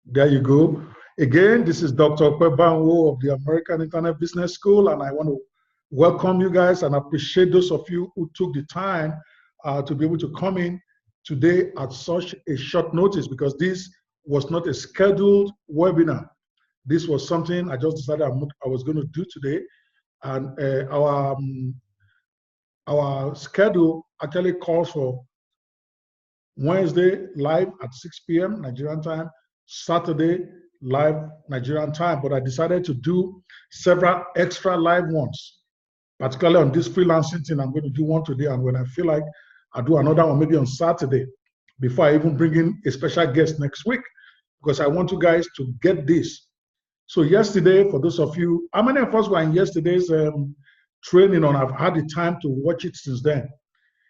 There you go. Again, this is Dr. Kwebanwo of the American Internet Business School, and I want to welcome you guys and appreciate those of you who took the time to be able to come in today at such a short notice, because this was not a scheduled webinar. This was something I just decided I was going to do today, and our schedule actually calls for Wednesday live at 6 p.m. Nigerian time, Saturday live Nigerian time, but I decided to do several extra live ones, particularly on this freelancing thing. I'm going to do one today, and when I feel like I'll do another one maybe on Saturday before I even bring in a special guest next week, because I want you guys to get this. So yesterday, for those of you, how many of us were in yesterday's training, and I've had the time to watch it since then?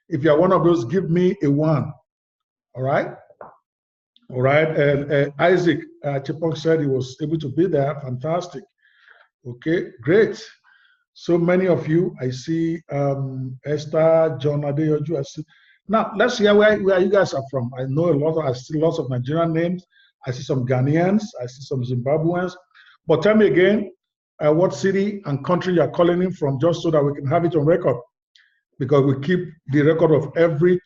If you're one of those, give me a 1. All right. All right. And Isaac Chipong said he was able to be there. Fantastic. Okay, great. So many of you. I see Esther, John Adeyoju. I see. Now let's hear where you guys are from. I know I see lots of Nigerian names. I see some Ghanaians. I see some Zimbabweans. But tell me again, what city and country you're calling in from, just so that we can have it on record, because we keep the record of every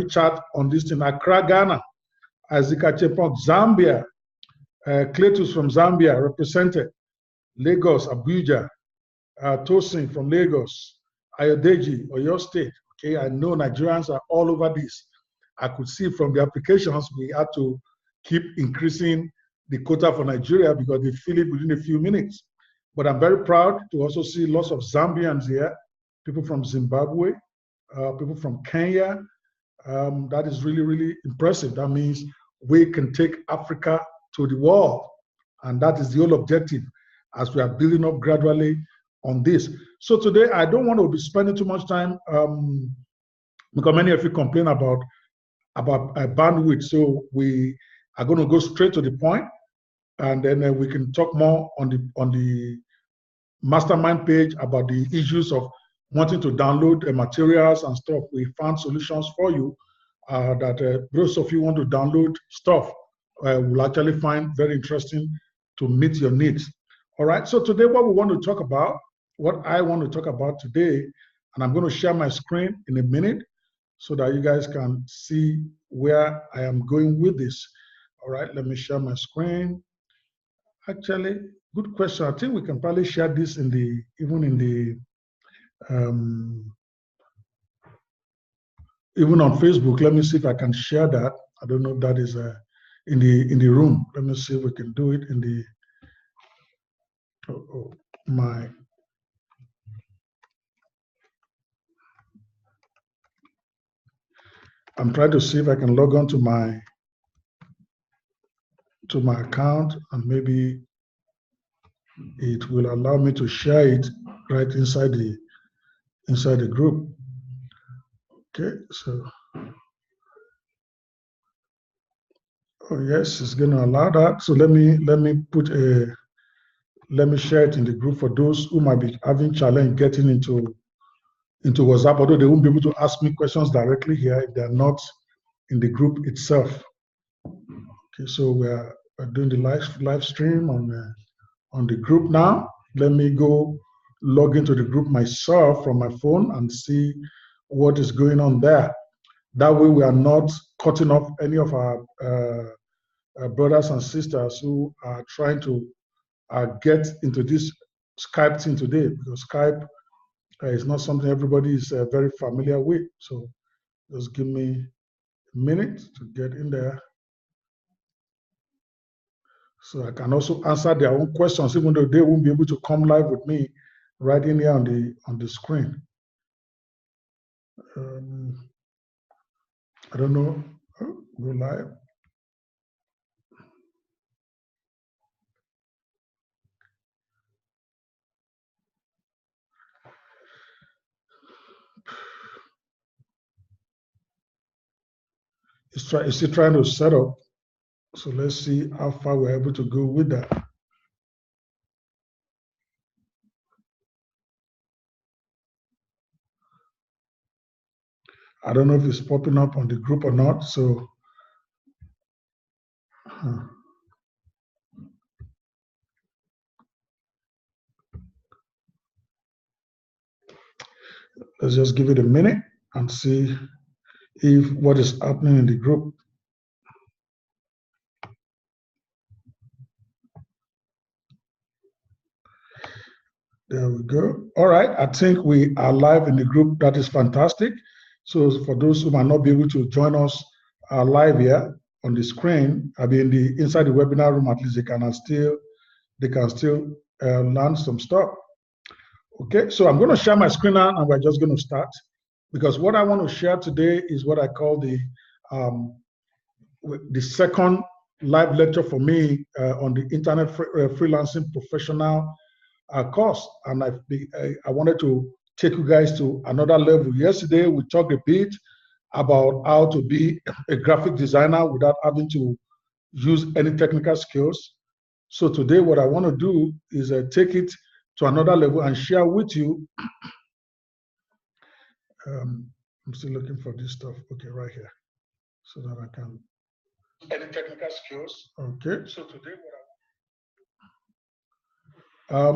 chat on this thing. Accra, Ghana. Azika Chepon, Zambia. Cletus from Zambia represented. Lagos, Abuja. Tosin from Lagos. Ayodeji, Oyo State. Okay, I know Nigerians are all over this. I could see from the applications we had to keep increasing the quota for Nigeria because they fill it within a few minutes. But I'm very proud to also see lots of Zambians here, people from Zimbabwe, people from Kenya. That is really, really impressive. That means we can take Africa to the world. And that is the whole objective as we are building up gradually on this. So today, I don't want to be spending too much time because many of you complain about bandwidth. So we are going to go straight to the point, and then we can talk more on the mastermind page about the issues of wanting to download materials and stuff. We found solutions for you that those of you want to download stuff will actually find very interesting to meet your needs. All right, so today what I want to talk about today, and I'm going to share my screen in a minute so that you guys can see where I am going with this. All right, let me share my screen. Actually, good question. I think we can probably share this even on Facebook. Let me see if I can share that. I don't know if that is in the room. Let me see if we can do it in the I'm trying to see if I can log on to my account, and maybe it will allow me to share it right inside the group. Okay, so yes, it's going to allow that. So let me share it in the group for those who might be having challenge getting into WhatsApp, although they won't be able to ask me questions directly here if they're not in the group itself. Okay, so we're doing the live stream on the group now. Let me go log into the group myself from my phone and see what is going on there. That way we are not cutting off any of our brothers and sisters who are trying to get into this Skype thing today, because Skype is not something everybody is very familiar with. So just give me a minute to get in there, so I can also answer their own questions, even though they won't be able to come live with me right in here on the screen. I don't know. Oh, go live. It's still trying to set up. So let's see how far we're able to go with that. I don't know if it's popping up on the group or not. So Let's just give it a minute and see if what is happening in the group. There we go. All right, I think we are live in the group. That is fantastic. So for those who might not be able to join us live here on the screen, I mean inside the webinar room, at least they can still learn some stuff. Okay, so I'm going to share my screen now, and we're just going to start, because what I want to share today is what I call the second live lecture for me on the internet freelancing professional course, and I wanted to take you guys to another level. Yesterday we talked a bit about how to be a graphic designer without having to use any technical skills. So today what I want to do is take it to another level and share with you. I'm still looking for this stuff. Okay, right here, so that I can any technical skills. Okay, so today what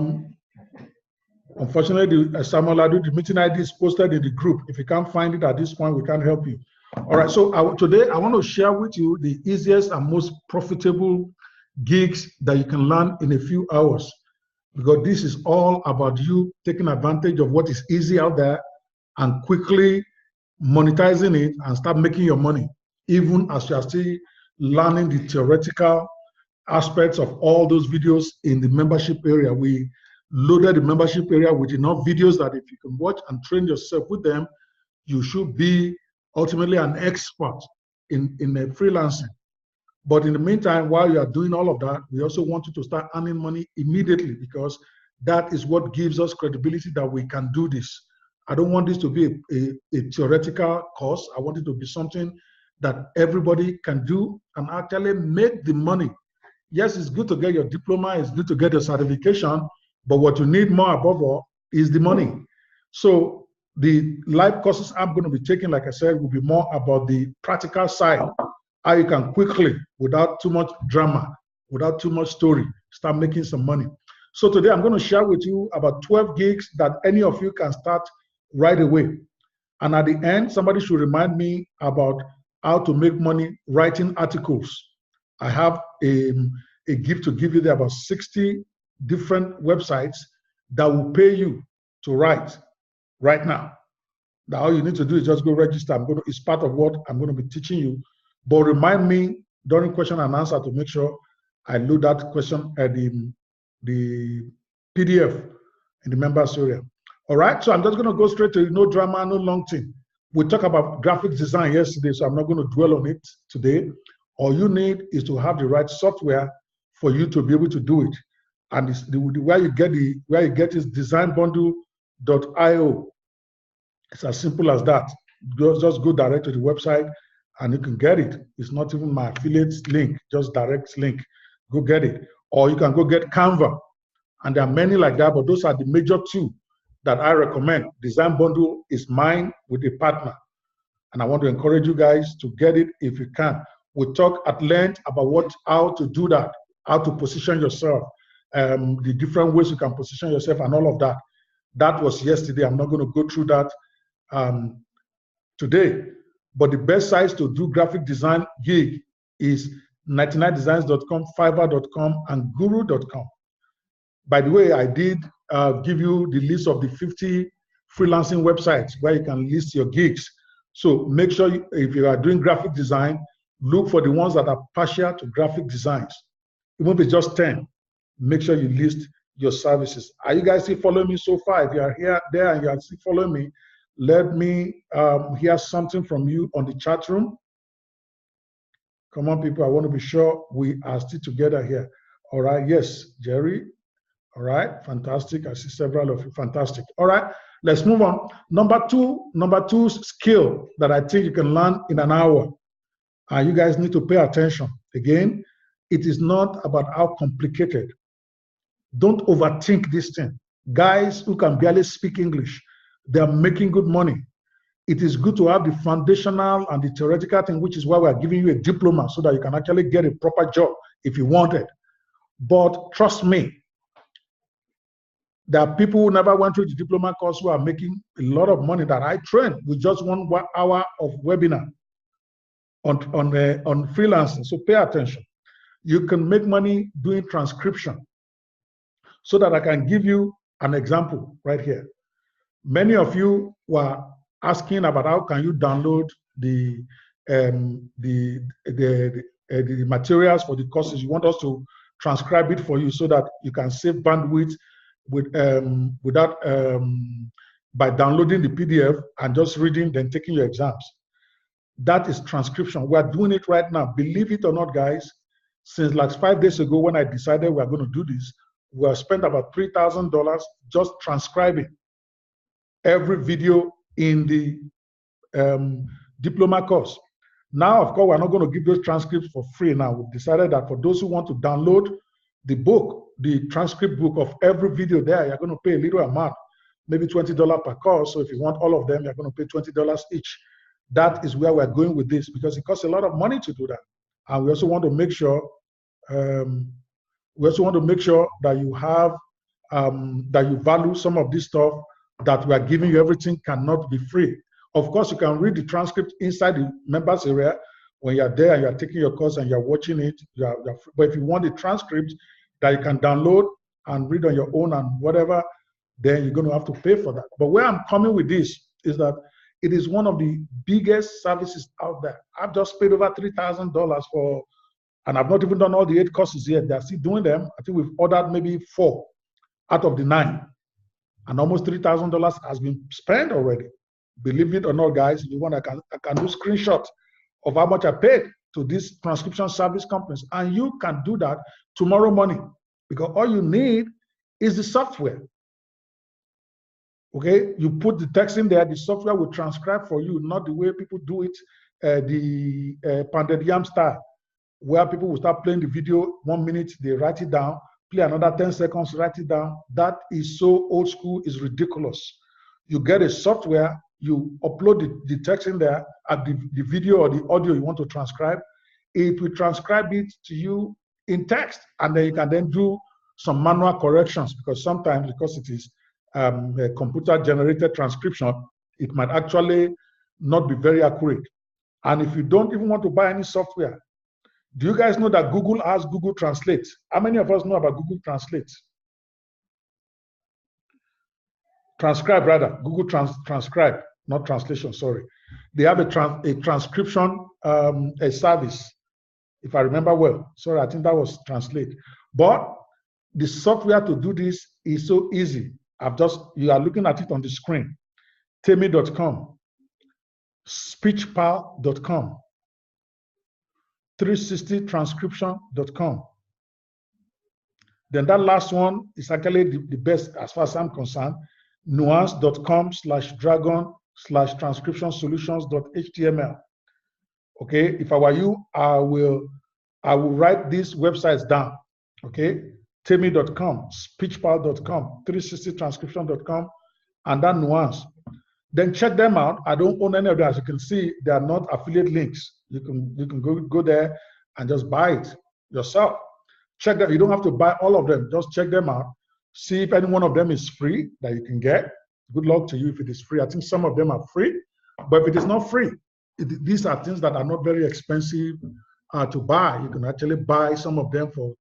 unfortunately, Samuel Adu, the meeting ID is posted in the group. If you can't find it at this point, we can't help you. All right, so today I want to share with you the easiest and most profitable gigs that you can learn in a few hours, because this is all about you taking advantage of what is easy out there and quickly monetizing it and start making your money, even as you are still learning the theoretical aspects of all those videos in the membership area. We loaded the membership area with enough videos that if you can watch and train yourself with them, you should be ultimately an expert in freelancing. But in the meantime, while you are doing all of that, we also want you to start earning money immediately, because that is what gives us credibility that we can do this. I don't want this to be a theoretical course. I want it to be something that everybody can do and actually make the money. Yes, it's good to get your diploma, it's good to get a certification, but what you need more above all is the money. So the live courses I'm going to be taking, like I said, will be more about the practical side, how you can quickly, without too much drama, without too much story, start making some money. So today I'm going to share with you about 12 gigs that any of you can start right away. And at the end, somebody should remind me about how to make money writing articles. I have a gift to give you there, about 60 different websites that will pay you to write right now. Now all you need to do is just go register. It's part of what I'm going to be teaching you. But remind me during question and answer to make sure I load that question at the PDF in the members area. All right, so I'm just going to go straight to no drama, no long thing. We talked about graphic design yesterday, so I'm not going to dwell on it today. All you need is to have the right software for you to be able to do it. And where you get is designbundle.io. It's as simple as that. Just go direct to the website and you can get it. It's not even my affiliate link, just direct link. Go get it. Or you can go get Canva. And there are many like that, but those are the major two that I recommend. Design Bundle is mine with a partner. And I want to encourage you guys to get it if you can. We talk at length about how to do that, how to position yourself, the different ways you can position yourself and all of that. That was yesterday. I'm not going to go through that today. But the best sites to do graphic design gig is 99designs.com, Fiverr.com, and Guru.com. By the way, I did give you the list of the 50 freelancing websites where you can list your gigs. So make sure if you are doing graphic design, look for the ones that are partial to graphic designs. It won't be just 10. Make sure you list your services. Are you guys still following me so far? If you are there and you are still following me, let me hear something from you on the chat room. Come on, people. I want to be sure we are still together here. All right. Yes, Jerry. All right. Fantastic. I see several of you. Fantastic. All right. Let's move on. Number two skill that I think you can learn in an hour. You guys need to pay attention. Again, it is not about how complicated. Don't overthink this thing. Guys who can barely speak English, they are making good money. it is good to have the foundational and the theoretical thing, which is why we are giving you a diploma so that you can actually get a proper job if you want it. But trust me, there are people who never went through the diploma course who are making a lot of money that I trained with just 1 hour of webinar on freelancing. So pay attention. You can make money doing transcription. So that I can give you an example right here. Many of you were asking about how can you download the materials for the courses. You want us to transcribe it for you so that you can save bandwidth by downloading the PDF and just reading, then taking your exams. That is transcription. We are doing it right now. Believe it or not, guys, since like 5 days ago when I decided we are going to do this, we have spent about $3,000 just transcribing every video in the diploma course. Now, of course, we're not going to give those transcripts for free now. We've decided that for those who want to download the book, the transcript book of every video there, you're going to pay a little amount, maybe $20 per course. So if you want all of them, you're going to pay $20 each. That is where we're going with this because it costs a lot of money to do that. And we also want to make sure that you have that you value some of this stuff that we are giving you. Everything cannot be free. Of course, you can read the transcript inside the members area when you're there and you're taking your course and you're watching it. But if you want the transcript that you can download and read on your own and whatever, then you're going to have to pay for that. But where I'm coming with this is that it is one of the biggest services out there. I've just paid over $3,000 for, and I've not even done all the 8 courses yet. They're still doing them. I think we've ordered maybe 4 out of the 9. And almost $3,000 has been spent already. Believe it or not, guys, if you want, I can do screenshots of how much I paid to these transcription service companies. And you can do that tomorrow morning because all you need is the software. Okay, you put the text in there, the software will transcribe for you, not the way people do it, the pounded yam style, where people will start playing the video 1 minute, they write it down, play another 10 seconds, write it down. That is so old school, is ridiculous. You get a software, you upload the text in there, at the video or the audio you want to transcribe, it will transcribe it to you in text, and then you can then do some manual corrections because sometimes, because it is a computer-generated transcription, it might actually not be very accurate. And if you don't even want to buy any software, do you guys know that Google has Google Translate? How many of us know about Google Translate? Transcribe, rather. Google Transcribe, not translation, sorry. They have a transcription a service, if I remember well. Sorry, I think that was Translate. But the software to do this is so easy. You are looking at it on the screen. Temi.com, speechpal.com, 360transcription.com. Then that last one is actually the best as far as I'm concerned. nuance.com/dragon/transcriptionsolutions.html. Okay, if I were you, I will write these websites down. Okay, Temi.com, speechpal.com, 360transcription.com, and that Nuance. Then check them out. I don't own any of them. As you can see, they are not affiliate links. You can go there and just buy it yourself. Check that. You don't have to buy all of them. Just check them out. See if any one of them is free that you can get. Good luck to you if it is free. I think some of them are free, but if it is not free, these are things that are not very expensive to buy. You can actually buy some of them for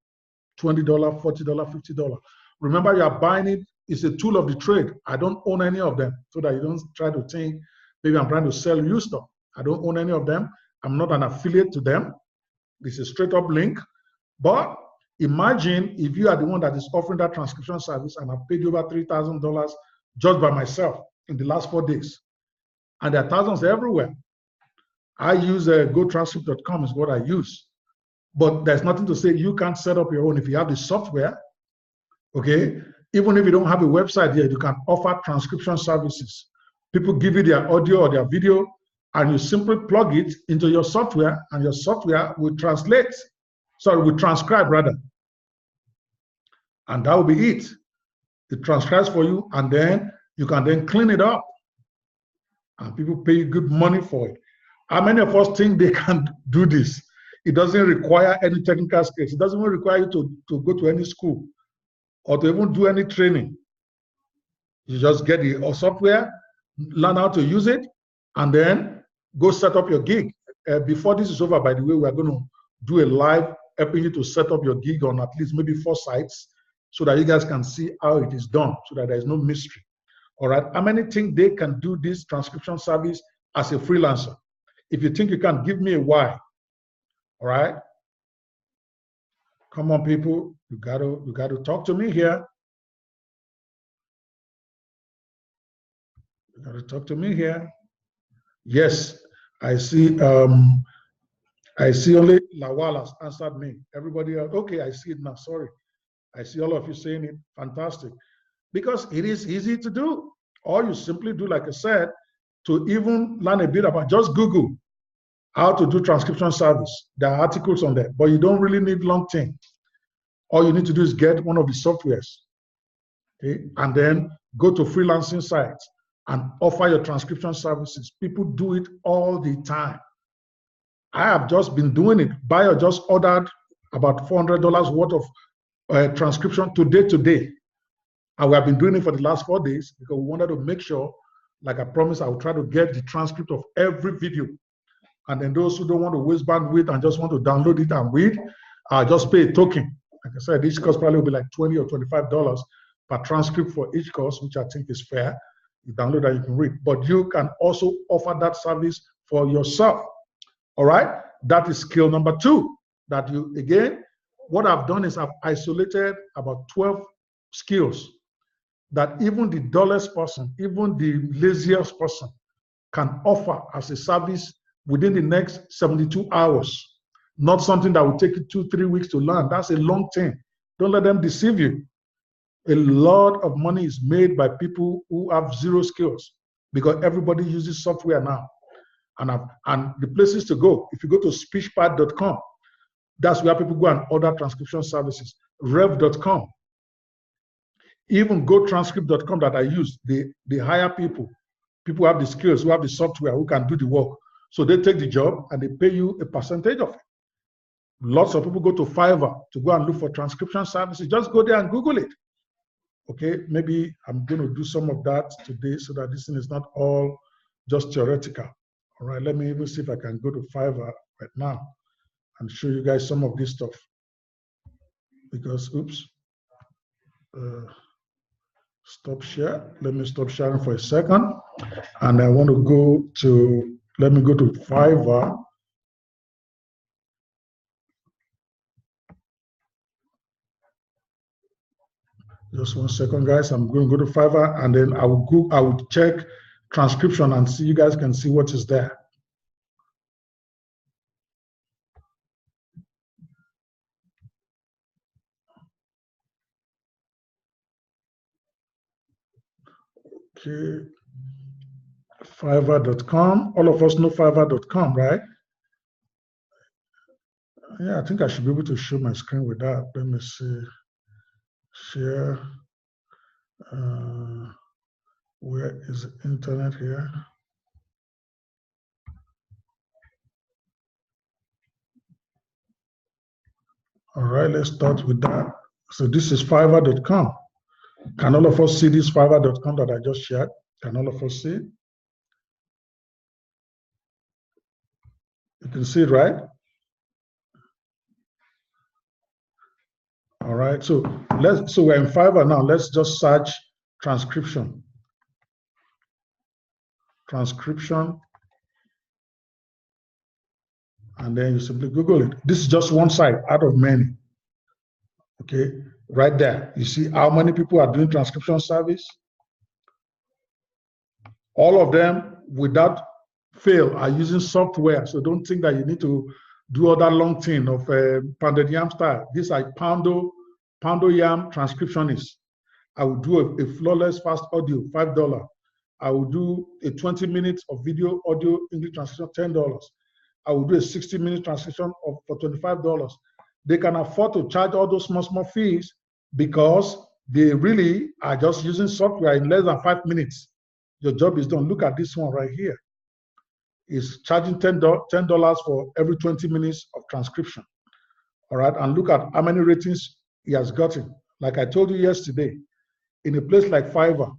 $20, $40, $50. Remember, you are buying it. It's a tool of the trade. I don't own any of them, so that you don't try to think maybe I'm trying to sell you stuff. I don't own any of them. I'm not an affiliate to them. This is a straight up link. But imagine if you are the one that is offering that transcription service and I've paid you over $3,000 just by myself in the last 4 days. And there are thousands everywhere. I use GoTranscript.com is what I use. But there's nothing to say you can't set up your own if you have the software. Okay, even if you don't have a website yet, you can offer transcription services. People give you their audio or their video, and you simply plug it into your software, and your software will will transcribe rather. And that will be it. It transcribes for you, and then you can then clean it up and people pay you good money for it. How many of us think they can do this? It doesn't require any technical skills. It doesn't even require you to go to any school or to even do any training. You just get the software, learn how to use it, and then go set up your gig. Before this is over, by the way, we are going to do a live helping you to set up your gig on at least maybe 4 sites so that you guys can see how it is done, so that there is no mystery. All right. How many think they can do this transcription service as a freelancer? If you think you can, give me a why. All right. Come on, people. You gotta talk to me here. You gotta talk to me here. Yes, I see. I see only Lawal has answered me. Everybody else, okay, I see it now. Sorry. I see all of you saying it. Fantastic. Because it is easy to do. All you simply do, like I said, to even learn a bit about, just Google how to do transcription service. There are articles on there, but you don't really need long thing. All you need to do is get one of the softwares, okay, and then go to freelancing sites and offer your transcription services. People do it all the time. I have just been doing it. Buyer just ordered about $400 worth of transcription today. And we have been doing it for the last 4 days because we wanted to make sure, like I promised, I will try to get the transcript of every video. And then those who don't want to waste bandwidth and just want to download it and read, just pay a token. Like I said, each course probably will be like $20 or $25 per transcript for each course, which I think is fair. You download and you can read. But you can also offer that service for yourself. All right? That is skill number 2. That you, again, what I've done is I've isolated about 12 skills that even the dullest person, even the laziest person can offer as a service within the next 72 hours. Not something that will take you 2-3 weeks to learn. That's a long thing. Don't let them deceive you. A lot of money is made by people who have zero skills because everybody uses software now. And the places to go, if you go to speechpad.com, that's where people go and order transcription services. Rev.com, even gotranscript.com that I use, they hire people. People who have the skills, who have the software, who can do the work. So they take the job and they pay you a percentage of it. Lots of people go to Fiverr to go and look for transcription services. Just go there and Google it. Okay, maybe I'm going to do some of that today so that this thing is not all just theoretical. All right, let me even see if I can go to Fiverr right now and show you guys some of this stuff. Because, oops, stop share. Let me stop sharing for a second. And I want to go to, let me go to Fiverr. Just 1 second, guys. I'm going to go to Fiverr and then I will check transcription and see, you guys can see what is there. Okay. Fiverr.com. All of us know Fiverr.com, right? Yeah, I think I should be able to show my screen with that. Let me see. Share. Where is the internet here? All right, let's start with that. So this is Fiverr.com. Can all of us see this Fiverr.com that I just shared? Can all of us see it? You can see it, right? All right, so we're in Fiverr now. Let's just search transcription. Transcription. And then you simply Google it. This is just one site out of many. Okay, right there. You see how many people are doing transcription service? All of them, without fail, are using software. So don't think that you need to do all that long thing of pounded yam style. These are Poundo Yam transcriptionists. I will do a flawless fast audio, $5. I will do a 20 minutes of video audio English transcription, $10. I will do a 60-minute transcription for $25. They can afford to charge all those small fees because they really are just using software in less than 5 minutes. your job is done. Look at this one right here. It's charging $10 for every 20 minutes of transcription. All right, and look at how many ratings he has gotten. Like I told you yesterday, in a place like Fiverr,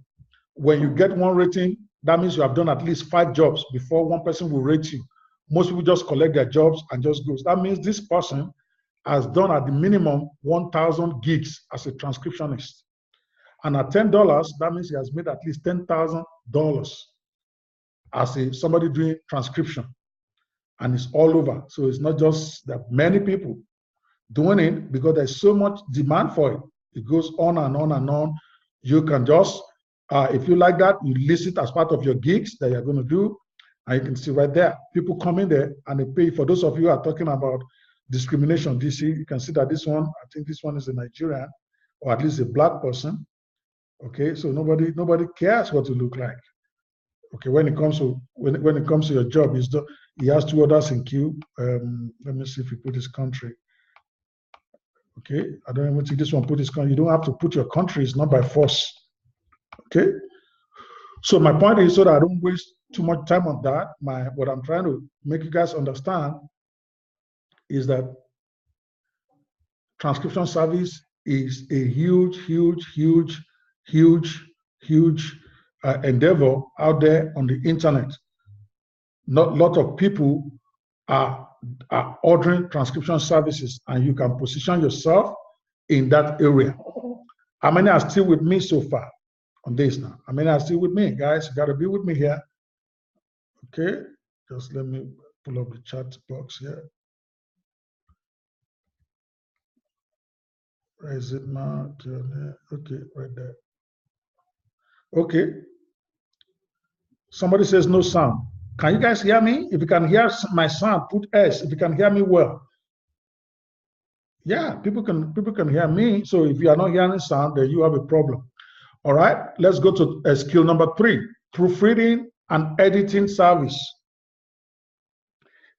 when you get one rating, that means you have done at least 5 jobs before one person will rate you. Most people just collect their jobs and just goes. That means this person has done at the minimum 1,000 gigs as a transcriptionist. And at $10, that means he has made at least $10,000 as somebody doing transcription. And it's all over. So it's not just that many people doing it, because there's so much demand for it. It goes on and on and on. You can just, if you like that, you list it as part of your gigs that you're going to do. And you can see right there, people come in there and they pay. For those of you who are talking about discrimination, DC, you can see that this one, I think this one is a Nigerian, or at least a black person. Okay, so nobody cares what you look like. Okay, when it comes to your job, he has 2 others in queue. Let me see if he put his country. Okay, I don't even think this one put his country. You don't have to put your country, it's not by force. Okay, so my point is, so that I don't waste too much time on that, what I'm trying to make you guys understand is that transcription service is a huge endeavor out there on the internet. Not a lot of people are ordering transcription services, and you can position yourself in that area. How many are still with me so far on this now? How many are still with me? Guys, you got to be with me here. Okay, just let me pull up the chat box here. Where is it now? Okay, right there. Okay. Somebody says no sound. Can you guys hear me? If you can hear my sound, put S. If you can hear me well. Yeah, people can hear me. So if you are not hearing sound, then you have a problem. All right, let's go to skill number 3, proofreading and editing service.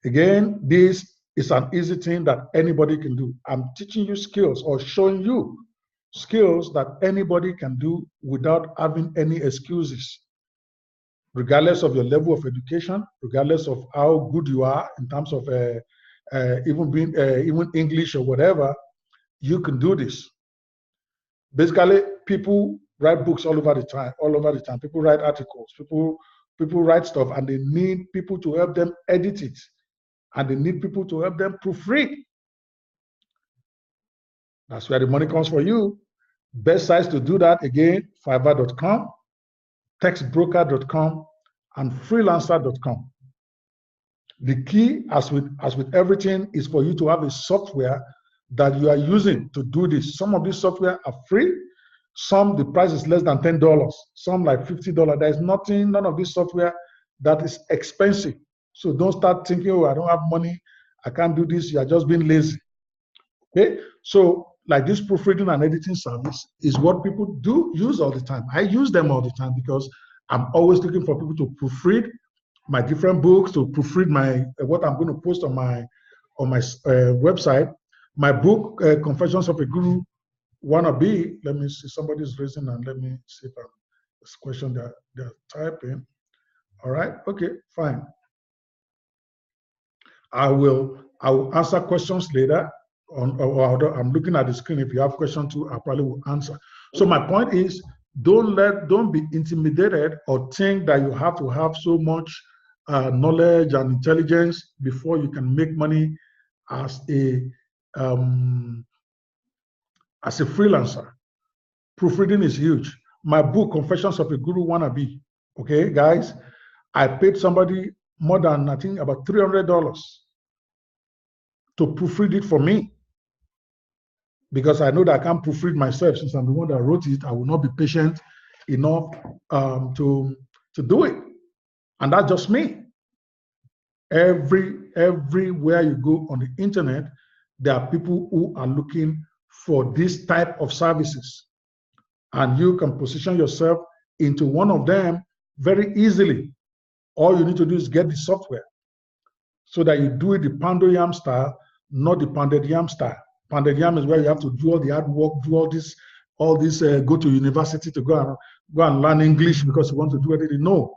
Again, this is an easy thing that anybody can do. I'm teaching you skills or showing you skills that anybody can do without having any excuses. Regardless of your level of education, regardless of how good you are in terms of even English or whatever, you can do this. Basically, people write books all over the time. People write articles. People write stuff, and they need people to help them edit it, and they need people to help them proofread. That's where the money comes for you. Best sites to do that, again, Fiverr.com, textbroker.com, and freelancer.com. The key, as with everything, is for you to have a software that you are using to do this. Some of these software are free. Some, the price is less than $10. Some like $50. There is none of this software that is expensive. So don't start thinking, oh, I don't have money, I can't do this. You are just being lazy. Okay, so like this proofreading and editing service is what people do use all the time. I use them all the time because I'm always looking for people to proofread my different books, to proofread my what I'm going to post on my website. My book, Confessions of a Guru Wannabe. Let me see, somebody's raising, and let me see if this question they're typing. All right, okay, fine. I will answer questions later. I'm looking at the screen. If you have questions too, I probably will answer. So my point is, don't be intimidated or think that you have to have so much knowledge and intelligence before you can make money as a freelancer. Proofreading is huge. My book, Confessions of a Guru Wannabe. Okay, guys, I paid somebody more than, I think, about $300 to proofread it for me, because I know that I can't proofread myself. Since I'm the one that wrote it, I will not be patient enough to do it. And that's just me. Everywhere you go on the internet, there are people who are looking for this type of services, and you can position yourself into one of them very easily. All you need to do is get the software so that you do it the pounded yam style, not the pounded yam style. Pounded yam is where you have to do all the hard work, do all this all this go to university to go and learn English because you want to do anything. No.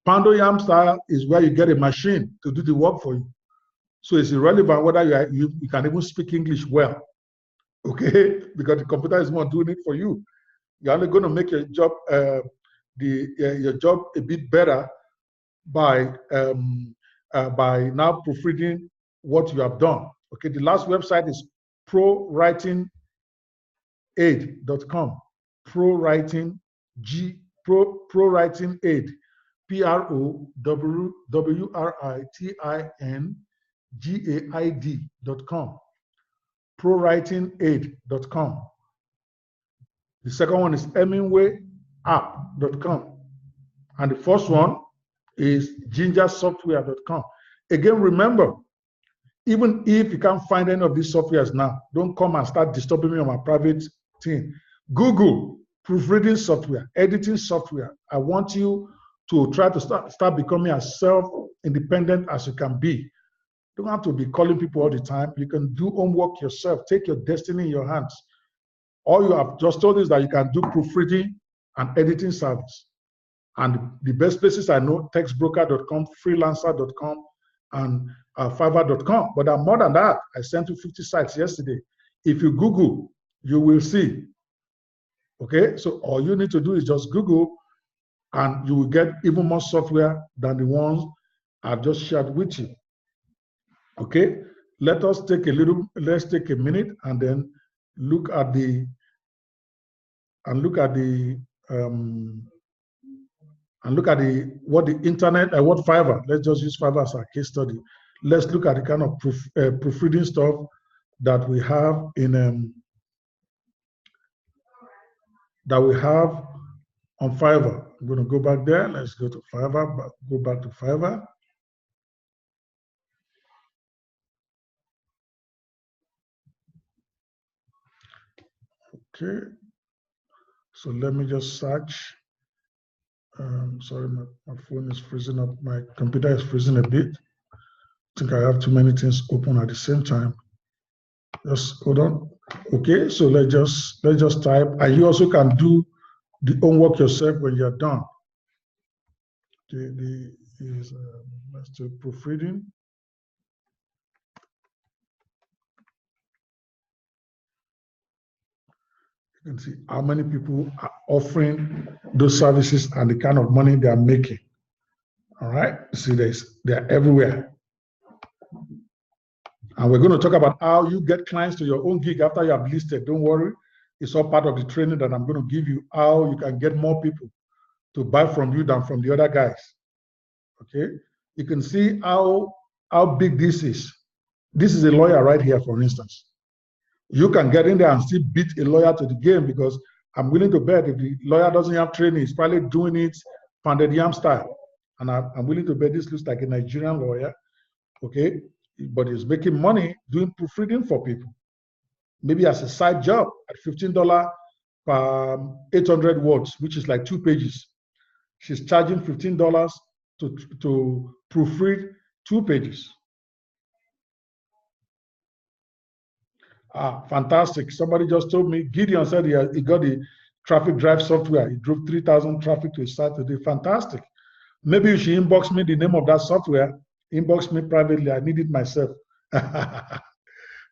Pando Yam style is where you get a machine to do the work for you. So it's irrelevant whether you can even speak English well, okay? Because the computer is not doing it for you. You're only going to make your job your job a bit better by now proofreading what you have done. Okay, the last website is prowritingaid.com. ProWritingAid. PROWRITINGAID.com. ProWritingAid.com. The second one is HemingwayApp.com. And the first one is gingersoftware.com. Again, remember, even if you can't find any of these softwares now, don't come and start disturbing me on my private thing. Google proofreading software, editing software. I want you to try to start becoming as self-independent as you can be. You don't have to be calling people all the time. You can do homework yourself. Take your destiny in your hands. All you have just told is that you can do proofreading and editing service. And the best places I know, textbroker.com, freelancer.com, and Fiverr.com. But more than that, I sent you 50 sites yesterday. If you Google, you will see. Okay, so all you need to do is just Google, and you will get even more software than the ones I've just shared with you. Okay, let's take a minute and then look at what the internet and what Fiverr. Let's just use Fiverr as a case study. Let's look at the kind of proofreading stuff that we have in on Fiverr. I'm going to go back there. Let's go to Fiverr. Go back to Fiverr. Okay. So let me just search. Sorry, my phone is freezing up. My computer is freezing a bit. I think I have too many things open at the same time. Just hold on. Okay, so let's just type. And you also can do the homework yourself when you're done. Let's do proofreading. You can see how many people are offering those services and the kind of money they are making. All right, see, they're everywhere. And we're going to talk about how you get clients to your own gig after you have listed. Don't worry, it's all part of the training that I'm going to give you, how you can get more people to buy from you than from the other guys. Okay, you can see how big this is. This is a lawyer right here, for instance. You can get in there and still beat a lawyer to the game, because I'm willing to bet if the lawyer doesn't have training, he's probably doing it pounded yam style. And I'm willing to bet this looks like a Nigerian lawyer, okay? But he's making money doing proofreading for people. Maybe as a side job at $15 per 800 words, which is like 2 pages. She's charging $15 to proofread 2 pages. Ah, fantastic. Somebody just told me, Gideon said he got the traffic drive software. He drove 3,000 traffic to his site today. Fantastic. Maybe you should inbox me the name of that software. Inbox me privately. I need it myself.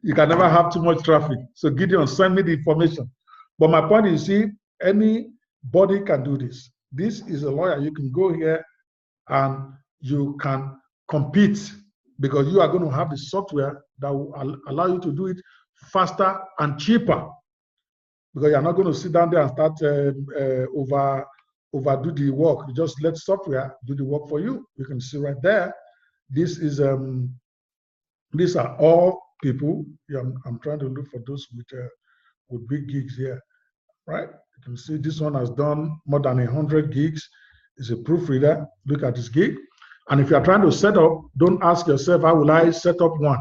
You can never have too much traffic. So Gideon, send me the information. But my point is, see, anybody can do this. This is a lawyer. You can go here and you can compete, because you are going to have the software that will allow you to do it faster and cheaper, because you're not going to sit down there and start overdo the work. You just let software do the work for you. You can see right there. This is these are all people. Yeah, I'm trying to look for those with big gigs here, right? You can see this one has done more than 100 gigs. It's a proofreader. Look at this gig. And if you're trying to set up, don't ask yourself, how will I set up one?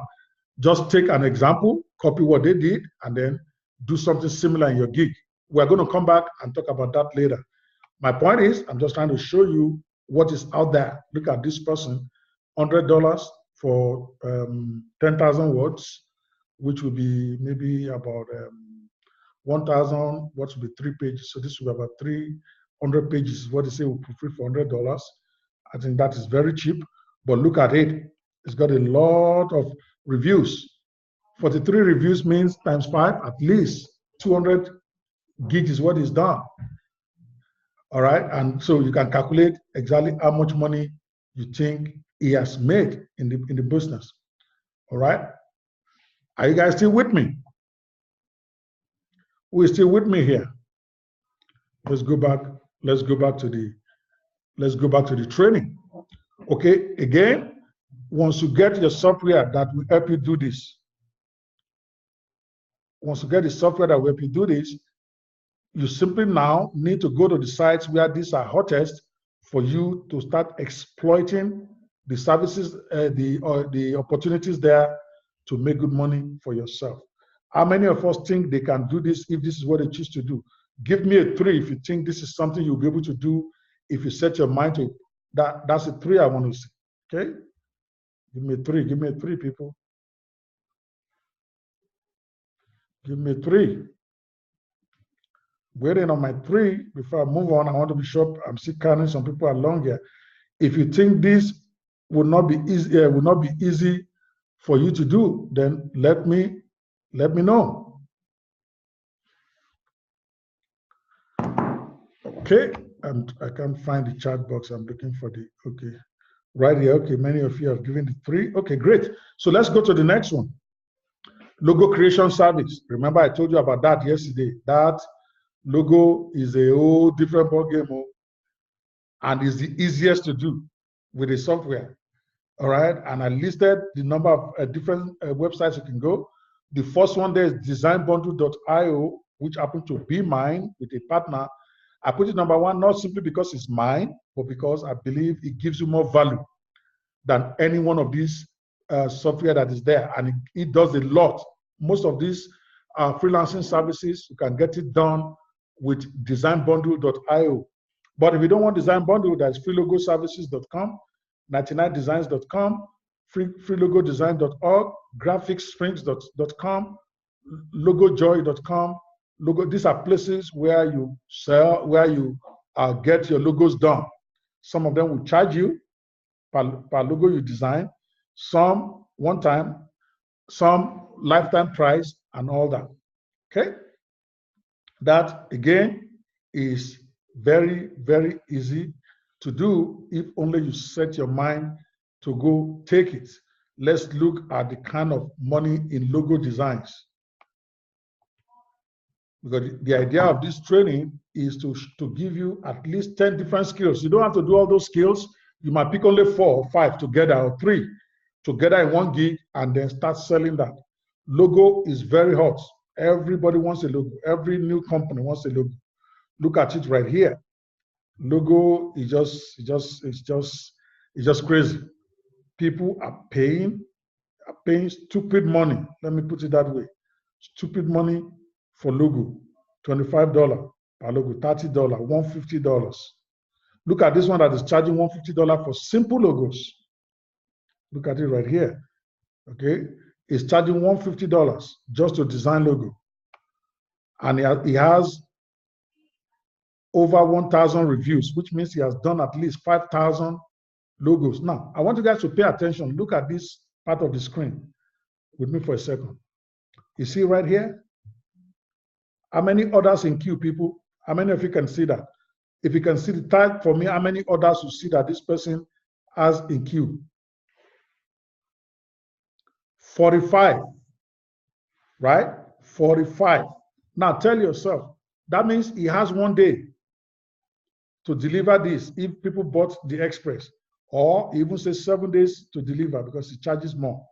Just take an example, copy what they did, and then do something similar in your gig. We're going to come back and talk about that later. My point is, I'm just trying to show you what is out there. Look at this person, $100 for 10,000 words, which will be maybe about 1,000, what should be 3 pages? So this will be about 300 pages is what they say will proofread for $100. I think that is very cheap, but look at it. It's got a lot of reviews. 43 reviews means times 5, at least 200 gigs is what is done. All right, and so you can calculate exactly how much money you think he has made in the business. All right, are you guys still with me? We're still with me here. Let's go back to the training. Okay, again, once you get your software that will help you do this, you simply now need to go to the sites where these are hottest for you to start exploiting the services, the opportunities there to make good money for yourself. How many of us think they can do this if this is what they choose to do? Give me a 3 if you think this is something you'll be able to do if you set your mind to it. That's a 3 I want to see. Okay? Give me a 3. Give me a 3, people. Give me a 3. Waiting on my 3 before I move on. I want to be sure I'm still counting some people along here. If you think this would not be easy for you to do, then let me know. Okay, and I can't find the chat box. I'm looking for the, okay, right here. Okay, many of you have given the 3. Okay, great. So let's go to the next one. Logo creation service. Remember I told you about that yesterday. That logo is a whole different ballgame, and is the easiest to do with the software. All right, and I listed the number of different websites you can go. The first one there is designbundle.io, which happened to be mine with a partner. I put it number 1, not simply because it's mine, but because I believe it gives you more value than any one of these software that is there, and it does a lot. Most of these freelancing services, you can get it done with designbundle.io. But if you don't want Design Bundle, that's freelogoservices.com, 99designs.com, freelogodesign.org, graphicsprings.com, logojoy.com. These are places where you sell, where you get your logos done. Some of them will charge you per logo you design, some one time, some lifetime price, and all that. Okay? That again is very, very easy to do if only you set your mind to go take it. Let's look at the kind of money in logo designs. Because the idea of this training is to give you at least 10 different skills. You don't have to do all those skills. You might pick only 4 or 5 together, or 3 together in one gig, and then start selling that. Logo is very hot. Everybody wants a logo. Every new company wants a logo. Look at it right here. Logo is just crazy. People are paying stupid money. Let me put it that way. Stupid money for logo. $25 per logo, $30, $150. Look at this one that is charging $150 for simple logos. Look at it right here. Okay, it's charging $150 just to design logo, and he has over 1,000 reviews, which means he has done at least 5,000 logos. Now, I want you guys to pay attention. Look at this part of the screen with me for a second. You see right here? How many orders in queue, people? How many of you can see that? If you can see the type for me, how many orders you see that this person has in queue? 45, right? 45. Now tell yourself, that means he has 1 day to deliver this if people bought the express, or even say 7 days to deliver because he charges more.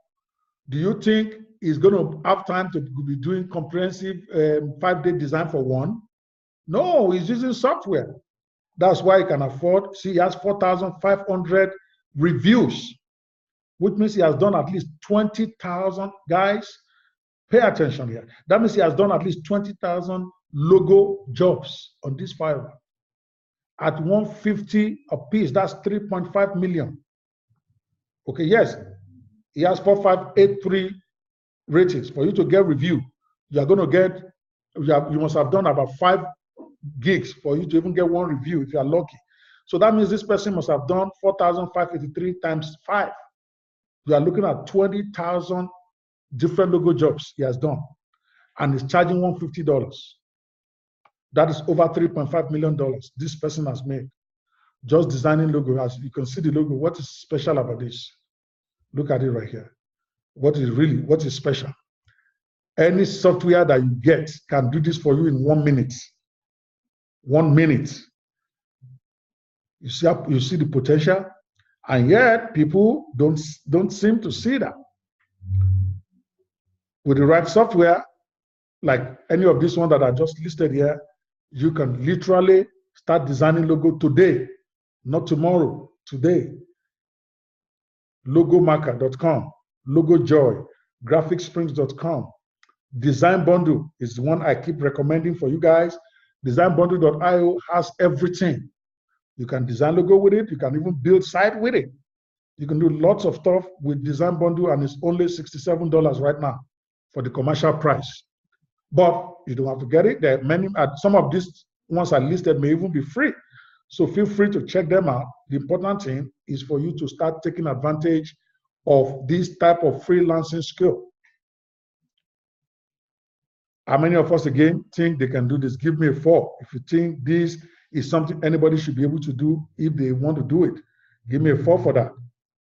Do you think he's going to have time to be doing comprehensive 5-day design for one? No, he's using software. That's why he can afford. See, he has 4,500 reviews, which means he has done at least 20,000. Guys, pay attention here. That means he has done at least 20,000 logo jobs on this Fiverr. At 150 a piece, that's 3.5 million. Okay, yes, he has 4583 ratings. For you to get review, you are going to get you must have done about 5 gigs for you to even get 1 review if you are lucky. So that means this person must have done 4,583 times 5. You are looking at 20,000 different logo jobs he has done, and he's charging $150. That is over $3.5 million this person has made just designing logo. As you can see the logo, what is special about this? Look at it right here. What is special? Any software that you get can do this for you in 1 minute. 1 minute. You see the potential, and yet people don't seem to see that. With the right software, like any of these ones that I just listed here, you can literally start designing logo today, not tomorrow, today. Logomaker.com, Logojoy, GraphicSprings.com. Design Bundle is the one I keep recommending for you guys. DesignBundle.io has everything. You can design logo with it. You can even build site with it. You can do lots of stuff with Design Bundle, and it's only $67 right now for the commercial price. But you don't have to get it. There are many. Some of these ones I listed may even be free. So feel free to check them out. The important thing is for you to start taking advantage of this type of freelancing skill. How many of us, again, think they can do this? Give me a 4. If you think this is something anybody should be able to do if they want to do it, give me a 4 for that.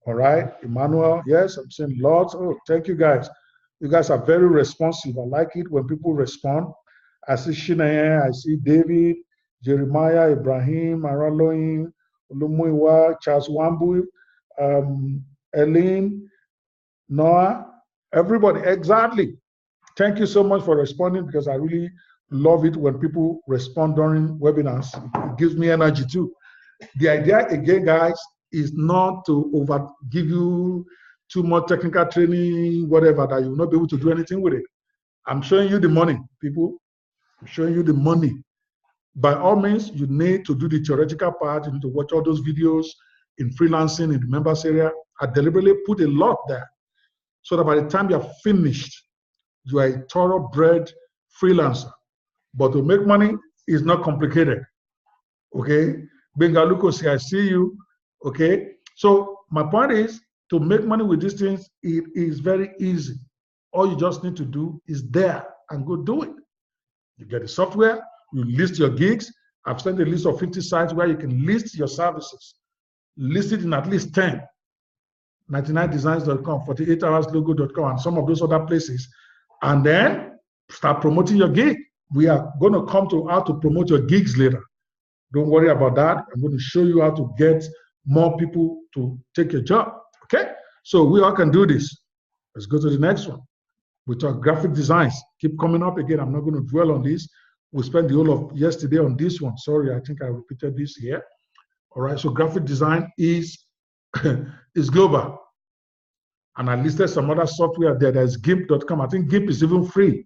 All right, Emmanuel, yes, I'm saying lots. Oh, thank you guys. You guys are very responsive. I like it when people respond. I see Shinaye, I see David, Jeremiah, Ibrahim, Araloin, Olumuyiwa, Charles Wambu, Eileen, Noah, everybody, exactly. Thank you so much for responding, because I really love it when people respond during webinars. It gives me energy too. The idea, again, guys, is not to give you too much technical training, whatever, that you will not be able to do anything with it. I'm showing you the money, people. I'm showing you the money. By all means, you need to do the theoretical part. You need to watch all those videos in freelancing, in the members area. I deliberately put a lot there so that by the time you're finished, you are a thoroughbred freelancer. But to make money is not complicated. Okay? Bengaluko, I see you. Okay? So my point is, to make money with these things, it is very easy. All you just need to do is there and go do it. You get the software, you list your gigs. I've sent a list of 50 sites where you can list your services. List it in at least 10. 99designs.com, 48hourslogo.com, and some of those other places. And then start promoting your gig. We are going to come to how to promote your gigs later. Don't worry about that. I'm going to show you how to get more people to take your job. Okay? So we all can do this. Let's go to the next one. We talk graphic designs. Keep coming up again. I'm not going to dwell on this. We spent the whole of yesterday on this one. Sorry, I think I repeated this here. All right. So graphic design is global. And I listed some other software there. There's GIMP.com. I think GIMP is even free.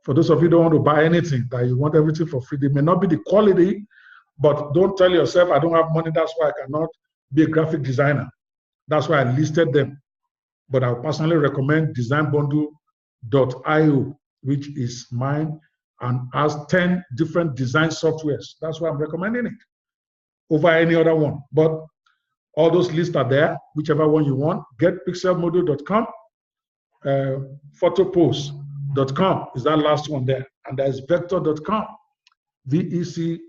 For those of you who don't want to buy anything, that you want everything for free, they may not be the quality, but don't tell yourself, I don't have money, that's why I cannot be a graphic designer. That's why I listed them. But I personally recommend designbundle.io, which is mine and has 10 different design softwares. That's why I'm recommending it over any other one. But all those lists are there, whichever one you want. Getpixelmodel.com, photopose.com is that last one there. And there's vector.com, VECTR.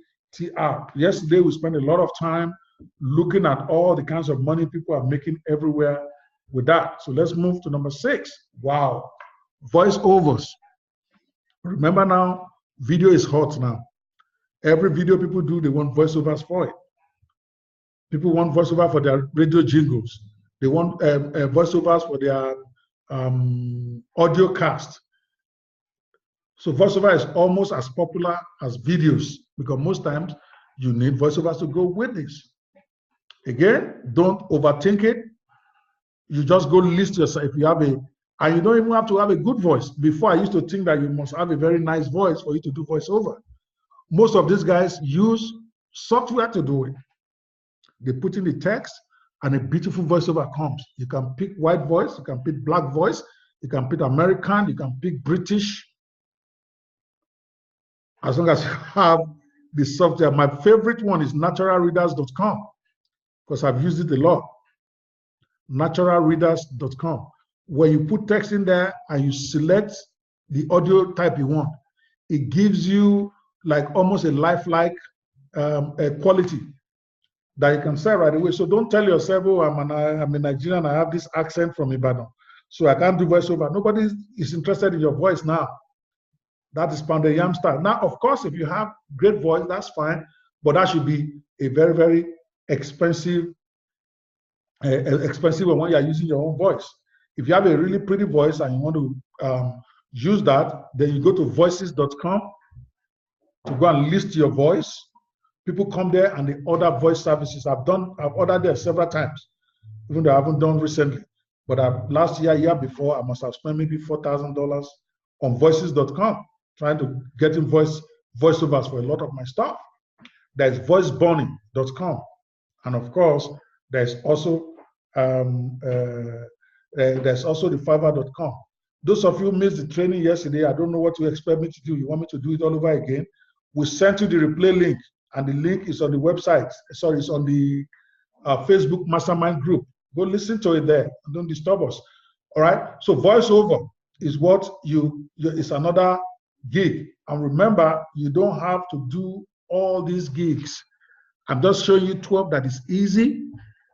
Yesterday, we spent a lot of time looking at all the kinds of money people are making everywhere with that. So let's move to number 6. Wow. Voiceovers. Remember now, video is hot now. Every video people do, they want voiceovers for it. People want voiceover for their radio jingles. They want voiceovers for their audio cast. So voiceover is almost as popular as videos, because most times you need voiceovers to go with this. Again, don't overthink it. You just go list yourself. If you have and you don't even have to have a good voice. Before, I used to think that you must have a very nice voice for you to do voiceover. Most of these guys use software to do it. They put in the text and a beautiful voiceover comes. You can pick white voice, you can pick black voice, you can pick American, you can pick British. as long as you have the software. My favorite one is naturalreaders.com because I've used it a lot. Naturalreaders.com, where you put text in there and you select the audio type you want. It gives you like almost a lifelike quality that you can say right away. So don't tell yourself, oh, I'm a Nigerian, I have this accent from Ibadan, so I can't do voiceover. Nobody is interested in your voice now. That is pounded yam style. Now, of course, if you have great voice, that's fine, but that should be a very, very expensive when you are using your own voice. If you have a really pretty voice and you want to use that, then you go to voices.com to go and list your voice. People come there and they order voice services. I've ordered there several times, even though I haven't done recently. But last year before, I must have spent maybe $4,000 on voices.com trying to get in voiceovers for a lot of my stuff. There's voiceburning.com, and of course, there's also the Fiverr.com. Those of you who missed the training yesterday, I don't know what you expect me to do. You want me to do it all over again? We sent you the replay link, and the link is on the website. Sorry, it's on the Facebook Mastermind group. Go listen to it there. Don't disturb us. All right. So voiceover is what it's another gig. And remember, you don't have to do all these gigs. I'm just showing you 12 that is easy,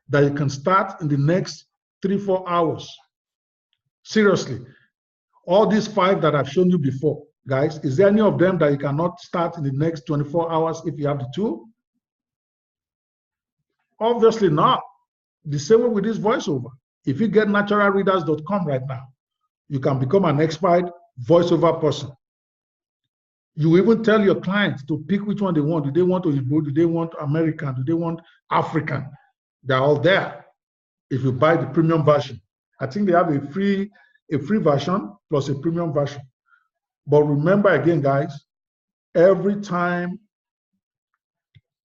that you can start in the next 3-4 hours. Seriously. All these 5 that I've shown you before, guys, is there any of them that you cannot start in the next 24 hours if you have the tool? Obviously not. The same way with this voiceover. If you get naturalreaders.com right now, you can become an expert voiceover person. You even tell your clients to pick which one they want. Do they want Igbo? Do they want American? Do they want African? They're all there if you buy the premium version. I think they have a free version plus a premium version. But remember again, guys, every time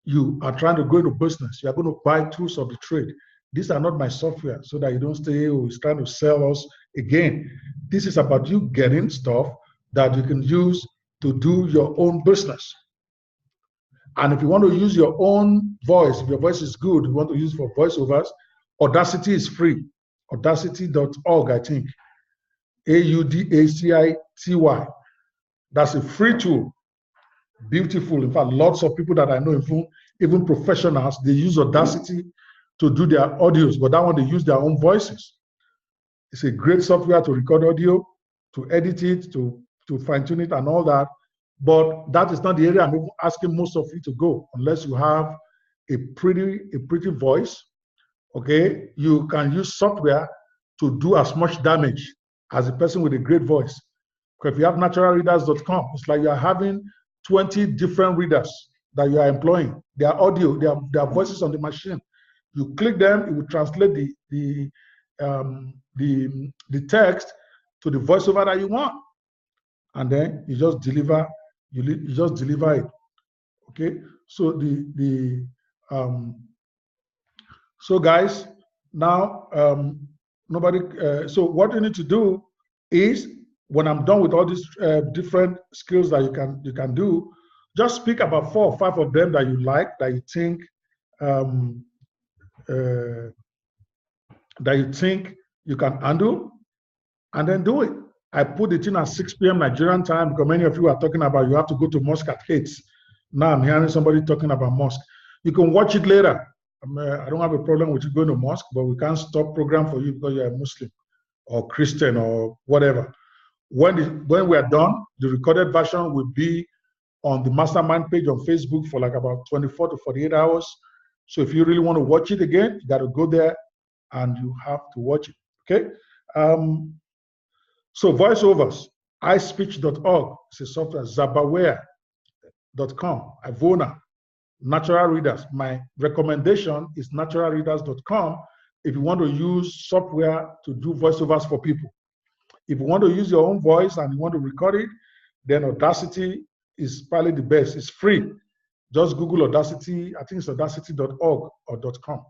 you are trying to go into business, you are going to buy tools of the trade. These are not my software, so that you don't say, oh, he's trying to sell us again. This is about you getting stuff that you can use to do your own business. And if you want to use your own voice, if your voice is good, you want to use for voiceovers, Audacity is free. Audacity.org, I think. AUDACITY. That's a free tool. Beautiful. In fact, lots of people that I know, even professionals, they use Audacity to do their audios, but that one they use their own voices. It's a great software to record audio, to edit it, to fine-tune it and all that. But that is not the area I'm asking most of you to go, unless you have a pretty voice. Okay, you can use software to do as much damage as a person with a great voice. Because if you have naturalreaders.com, it's like you're having 20 different readers that you are employing. Their audio, their voices on the machine. You click them, it will translate the text to the voiceover that you want, and then you just deliver. You just deliver it. Okay. So so guys, now so what you need to do is, when I'm done with all these different skills that you can do, just pick about 4 or 5 of them that you like, that you think you can handle, and then do it. I put it in at 6 p.m. Nigerian time, because many of you are talking about you have to go to mosque at 8. Now I'm hearing somebody talking about mosque. You can watch it later. I don't have a problem with you going to mosque, but we can't stop program for you because you're a Muslim or Christian or whatever. When we are done, the recorded version will be on the mastermind page on Facebook for like about 24 to 48 hours. So if you really want to watch it again, you got to go there and you have to watch it. Okay. So voiceovers, iSpeech.org, it's a software, Zabaware.com, Ivona, Natural Readers. My recommendation is naturalreaders.com if you want to use software to do voiceovers for people. If you want to use your own voice and you want to record it, then Audacity is probably the best. It's free. Just Google Audacity. I think it's audacity.org or .com.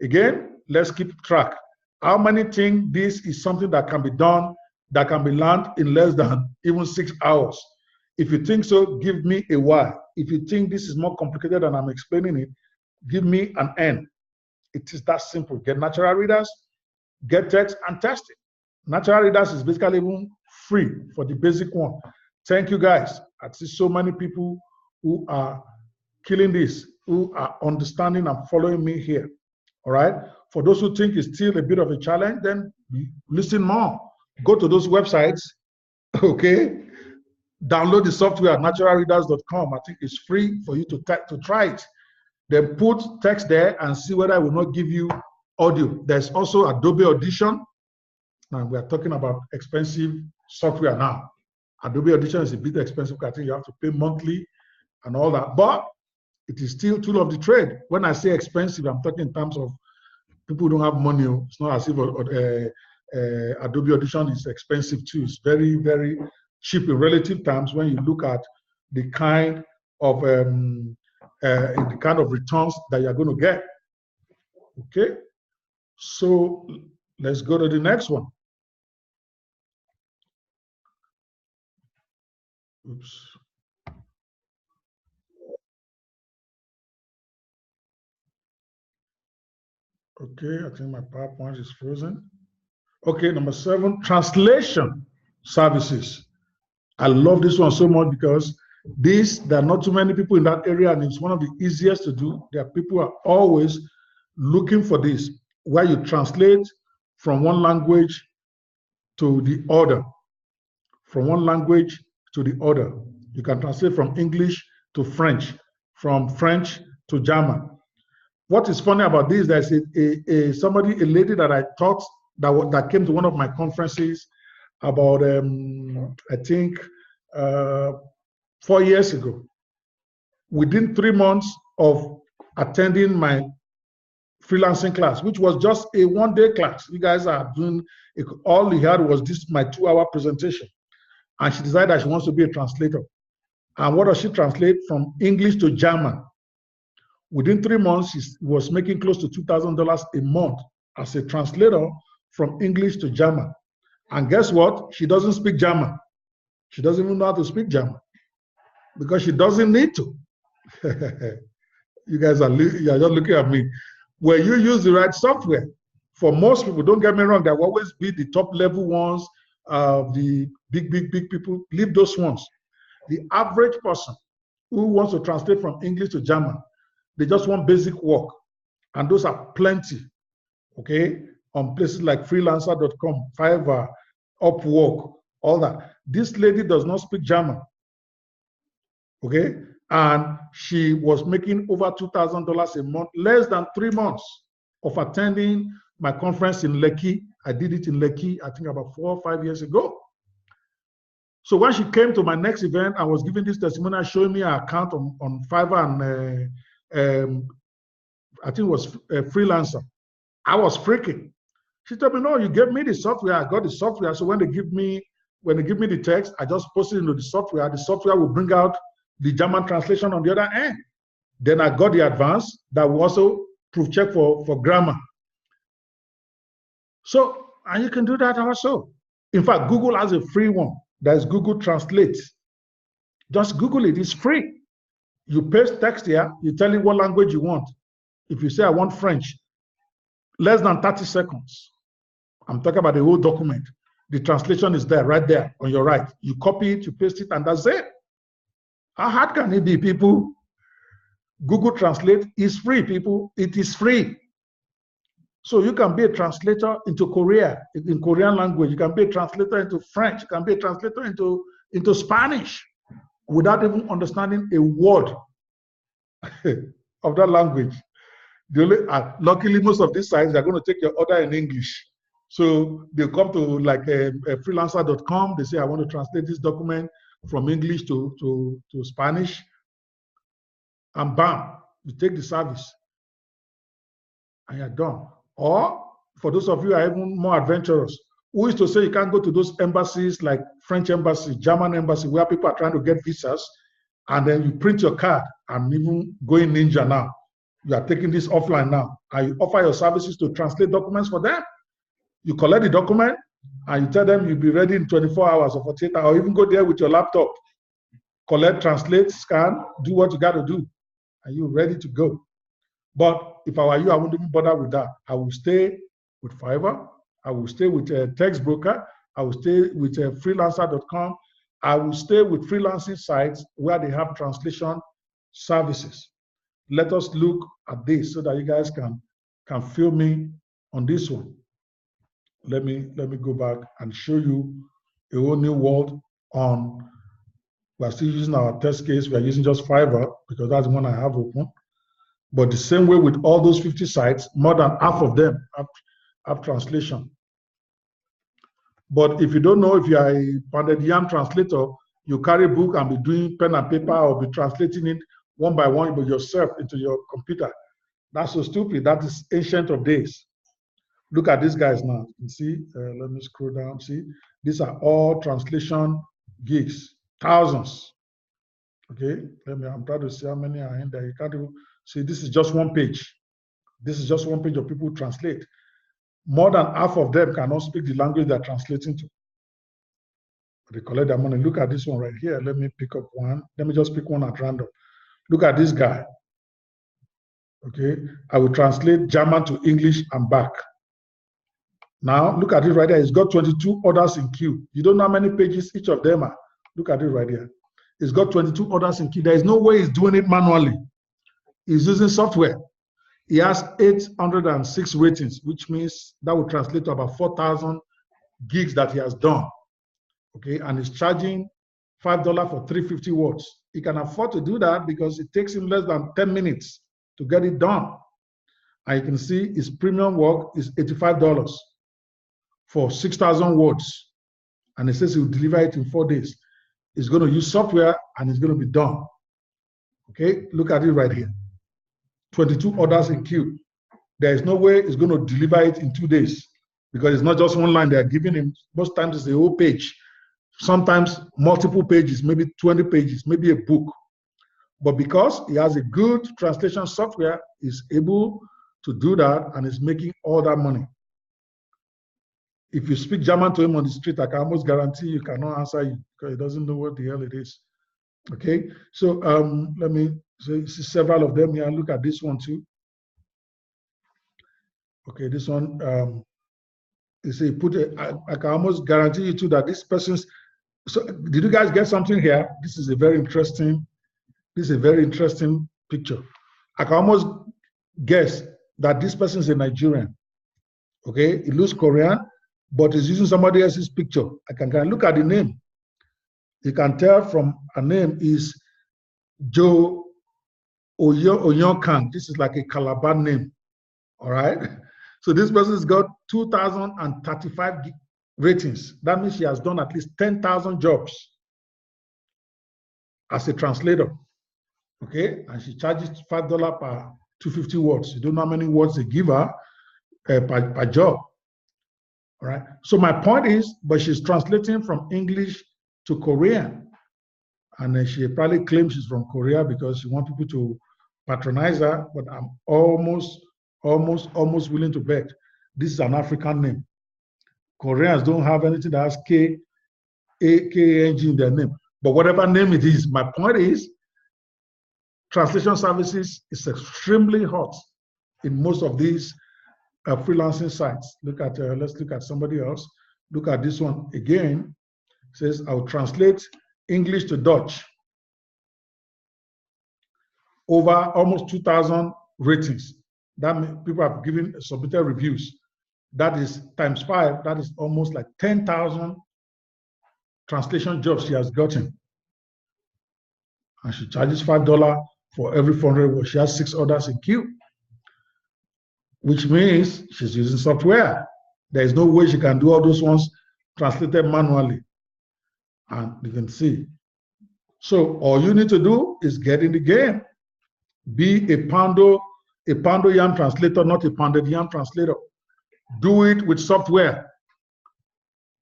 Again, let's keep track. How many think this is something that can be done, that can be learned in less than even 6 hours? If you think so, give me a Y. If you think this is more complicated than I'm explaining it, give me an N. It is that simple. Get natural readers, get text, and test it. Natural readers is basically even free for the basic one. Thank you, guys. I see so many people who are killing this, who are understanding and following me here. All right. For those who think it's still a bit of a challenge, then listen more. Go to those websites, okay? Download the software at naturalreaders.com. I think it's free for you to try it. Then put text there and see whether it will not give you audio. There's also Adobe Audition. Now we are talking about expensive software now. Adobe Audition is a bit expensive. I think you have to pay monthly and all that, but it is still tool of the trade. When I say expensive, I'm talking in terms of people who don't have money. It's not as if Adobe Audition is expensive too. It's very, very cheap in relative terms when you look at the kind of returns that you're going to get. Okay, so let's go to the next one. Oops. Okay, I think my PowerPoint is frozen. Okay, number 7, translation services. I love this one so much because there are not too many people in that area, and it's one of the easiest to do. There are people who are always looking for this, where you translate from one language to the other. From one language to the other. You can translate from English to French, from French to German. What is funny about this, there's a lady that I taught that came to one of my conferences about, I think, 4 years ago. Within 3 months of attending my freelancing class, which was just a one-day class. You guys are doing, all you had was my 2-hour presentation. And she decided that she wants to be a translator. And what does she translate? From English to German. Within 3 months, she was making close to $2,000 a month as a translator from English to German. And guess what? She doesn't speak German. She doesn't even know how to speak German because she doesn't need to. You guys are just looking at me. When you use the right software, for most people, don't get me wrong, there will always be the top level ones, the big people. Leave those ones. The average person who wants to translate from English to German, they just want basic work. And those are plenty, okay? On places like freelancer.com, Fiverr, Upwork, all that. This lady does not speak German, okay? And she was making over $2,000 a month, less than 3 months of attending my conference in Lekki. I did it in Lekki, I think about 4 or 5 years ago. So when she came to my next event, I was giving this testimonial, showing me her account on Fiverr and I think it was Freelancer. I was freaking. She told me, no, you gave me the software. I got the software. So when they give me the text, I just post it into the software. The software will bring out the German translation on the other end. Then I got the advanced that will also proof check for grammar. So, and you can do that also. In fact, Google has a free one. That is Google Translate. Just Google it, it's free. You paste text here, you tell it what language you want. If you say, I want French, less than 30 seconds. I'm talking about the whole document. The translation is there, right there on your right. You copy it, you paste it, and that's it. How hard can it be, people? Google Translate is free, people. It is free. So you can be a translator into in Korean language. You can be a translator into French. You can be a translator into Spanish without even understanding a word of that language. Luckily, most of these sites are going to take your order in English. So they come to like a freelancer.com. They say, I want to translate this document from English to Spanish. And bam, you take the service and you're done. Or for those of you who are even more adventurous, who is to say you can't go to those embassies like French embassy, German embassy, where people are trying to get visas, and then you print your card and even going ninja now. You are taking this offline now, and you offer your services to translate documents for them. You collect the document, and you tell them you'll be ready in 24 hours or 48 hours, or even go there with your laptop. collect, translate, scan, do what you got to do, and you're ready to go. But if I were you, I wouldn't even bother with that. I will stay with Fiverr. I will stay with a text broker. I will stay with freelancer.com. I will stay with freelancing sites where they have translation services. Let us look at this so that you guys can feel me on this one. Let me go back and show you a whole new world on. We're still using our test case. We are using just Fiverr because that's the one I have open. But the same way with all those 50 sites, more than half of them have translation. But if you don't know, if you are a pounded yam translator, you carry a book and be doing pen and paper or be translating it one by one by yourself into your computer. That's so stupid. That is ancient of days. Look at these guys now. You see, let me scroll down. See, these are all translation gigs, thousands. Okay, I'm trying to see how many are in there. You can't even see. This is just one page. This is just one page of people who translate. More than half of them cannot speak the language they're translating to. They collect their money. Look at this one right here. Let me pick up one. Let me just pick one at random. Look at this guy. Okay, I will translate German to English and back. Now, look at it right there. It's got 22 orders in queue. You don't know how many pages each of them are. Look at it right here. It's got 22 orders in queue. There is no way he's doing it manually. He's using software. He has 806 ratings, which means that will translate to about 4,000 gigs that he has done. Okay, and he's charging $5 for 350 words. He can afford to do that because it takes him less than 10 minutes to get it done. And you can see his premium work is $85 for 6,000 words. And he says he will deliver it in 4 days. He's going to use software and it's going to be done. Okay, look at it right here. 22 orders in queue. There is no way he's going to deliver it in 2 days because it's not just one line they are giving him. Most times it's a whole page. Sometimes multiple pages, maybe 20 pages, maybe a book. But because he has a good translation software, he's able to do that and is making all that money. If you speak German to him on the street, I can almost guarantee you cannot answer you because he doesn't know what the hell it is. Okay, so let me see several of them here. Look at this one too. Okay, this one, you see, I can almost guarantee you too that this person's. So, did you guys get something here? This is a very interesting picture. I can almost guess that this person is a Nigerian. Okay, it looks Korean, but it's using somebody else's picture. I can look at the name. You can tell from a name is Joe Oyonkan. This is like a Calabar name. All right. So this person has got 2,035 ratings. That means she has done at least 10,000 jobs as a translator. Okay. And she charges $5 per 250 words. You don't know how many words they give her per job. All right. So my point is, but she's translating from English to Korean. And she probably claims she's from Korea because she wants people to patronize her, but I'm almost willing to bet this is an African name. Koreans don't have anything that has K-A-K-A-N-G in their name. But whatever name it is, my point is, translation services is extremely hot in most of these freelancing sites. Look at, let's look at somebody else. Look at this one again. It says, I'll translate English to Dutch. Over almost 2,000 ratings. That means people have submitted reviews. That is times 5. That is almost like 10,000 translation jobs she has gotten. And she charges $5 for every 400 words. She has 6 orders in queue, which means she's using software. There is no way she can do all those ones translated manually. And you can see. So all you need to do is get in the game. Be a Poundo Yam translator, not a Pounded Yam translator. Do it with software.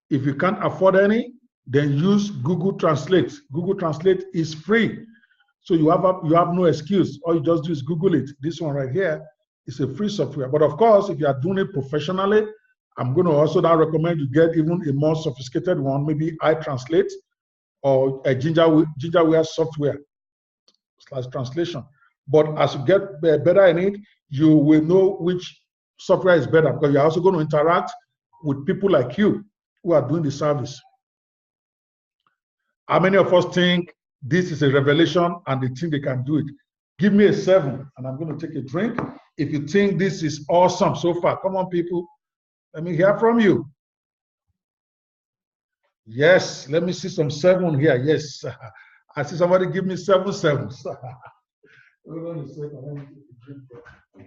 If you can't afford any, then use Google Translate. Google Translate is free. So you have no excuse. All you just do is Google it. This one right here is a free software. But of course, if you are doing it professionally, I'm going to also now recommend you get even a more sophisticated one, maybe iTranslate, or a Gingerware software / translation. But as you get better in it, you will know which software is better, because you're also going to interact with people like you who are doing the service. How many of us think this is a revelation and they think they can do it? Give me a 7 and I'm going to take a drink. If you think this is awesome so far, come on, people. Let me hear from you. Yes, let me see some 7 here. Yes, I see somebody give me 7 sevens. Hold on a second. Let me take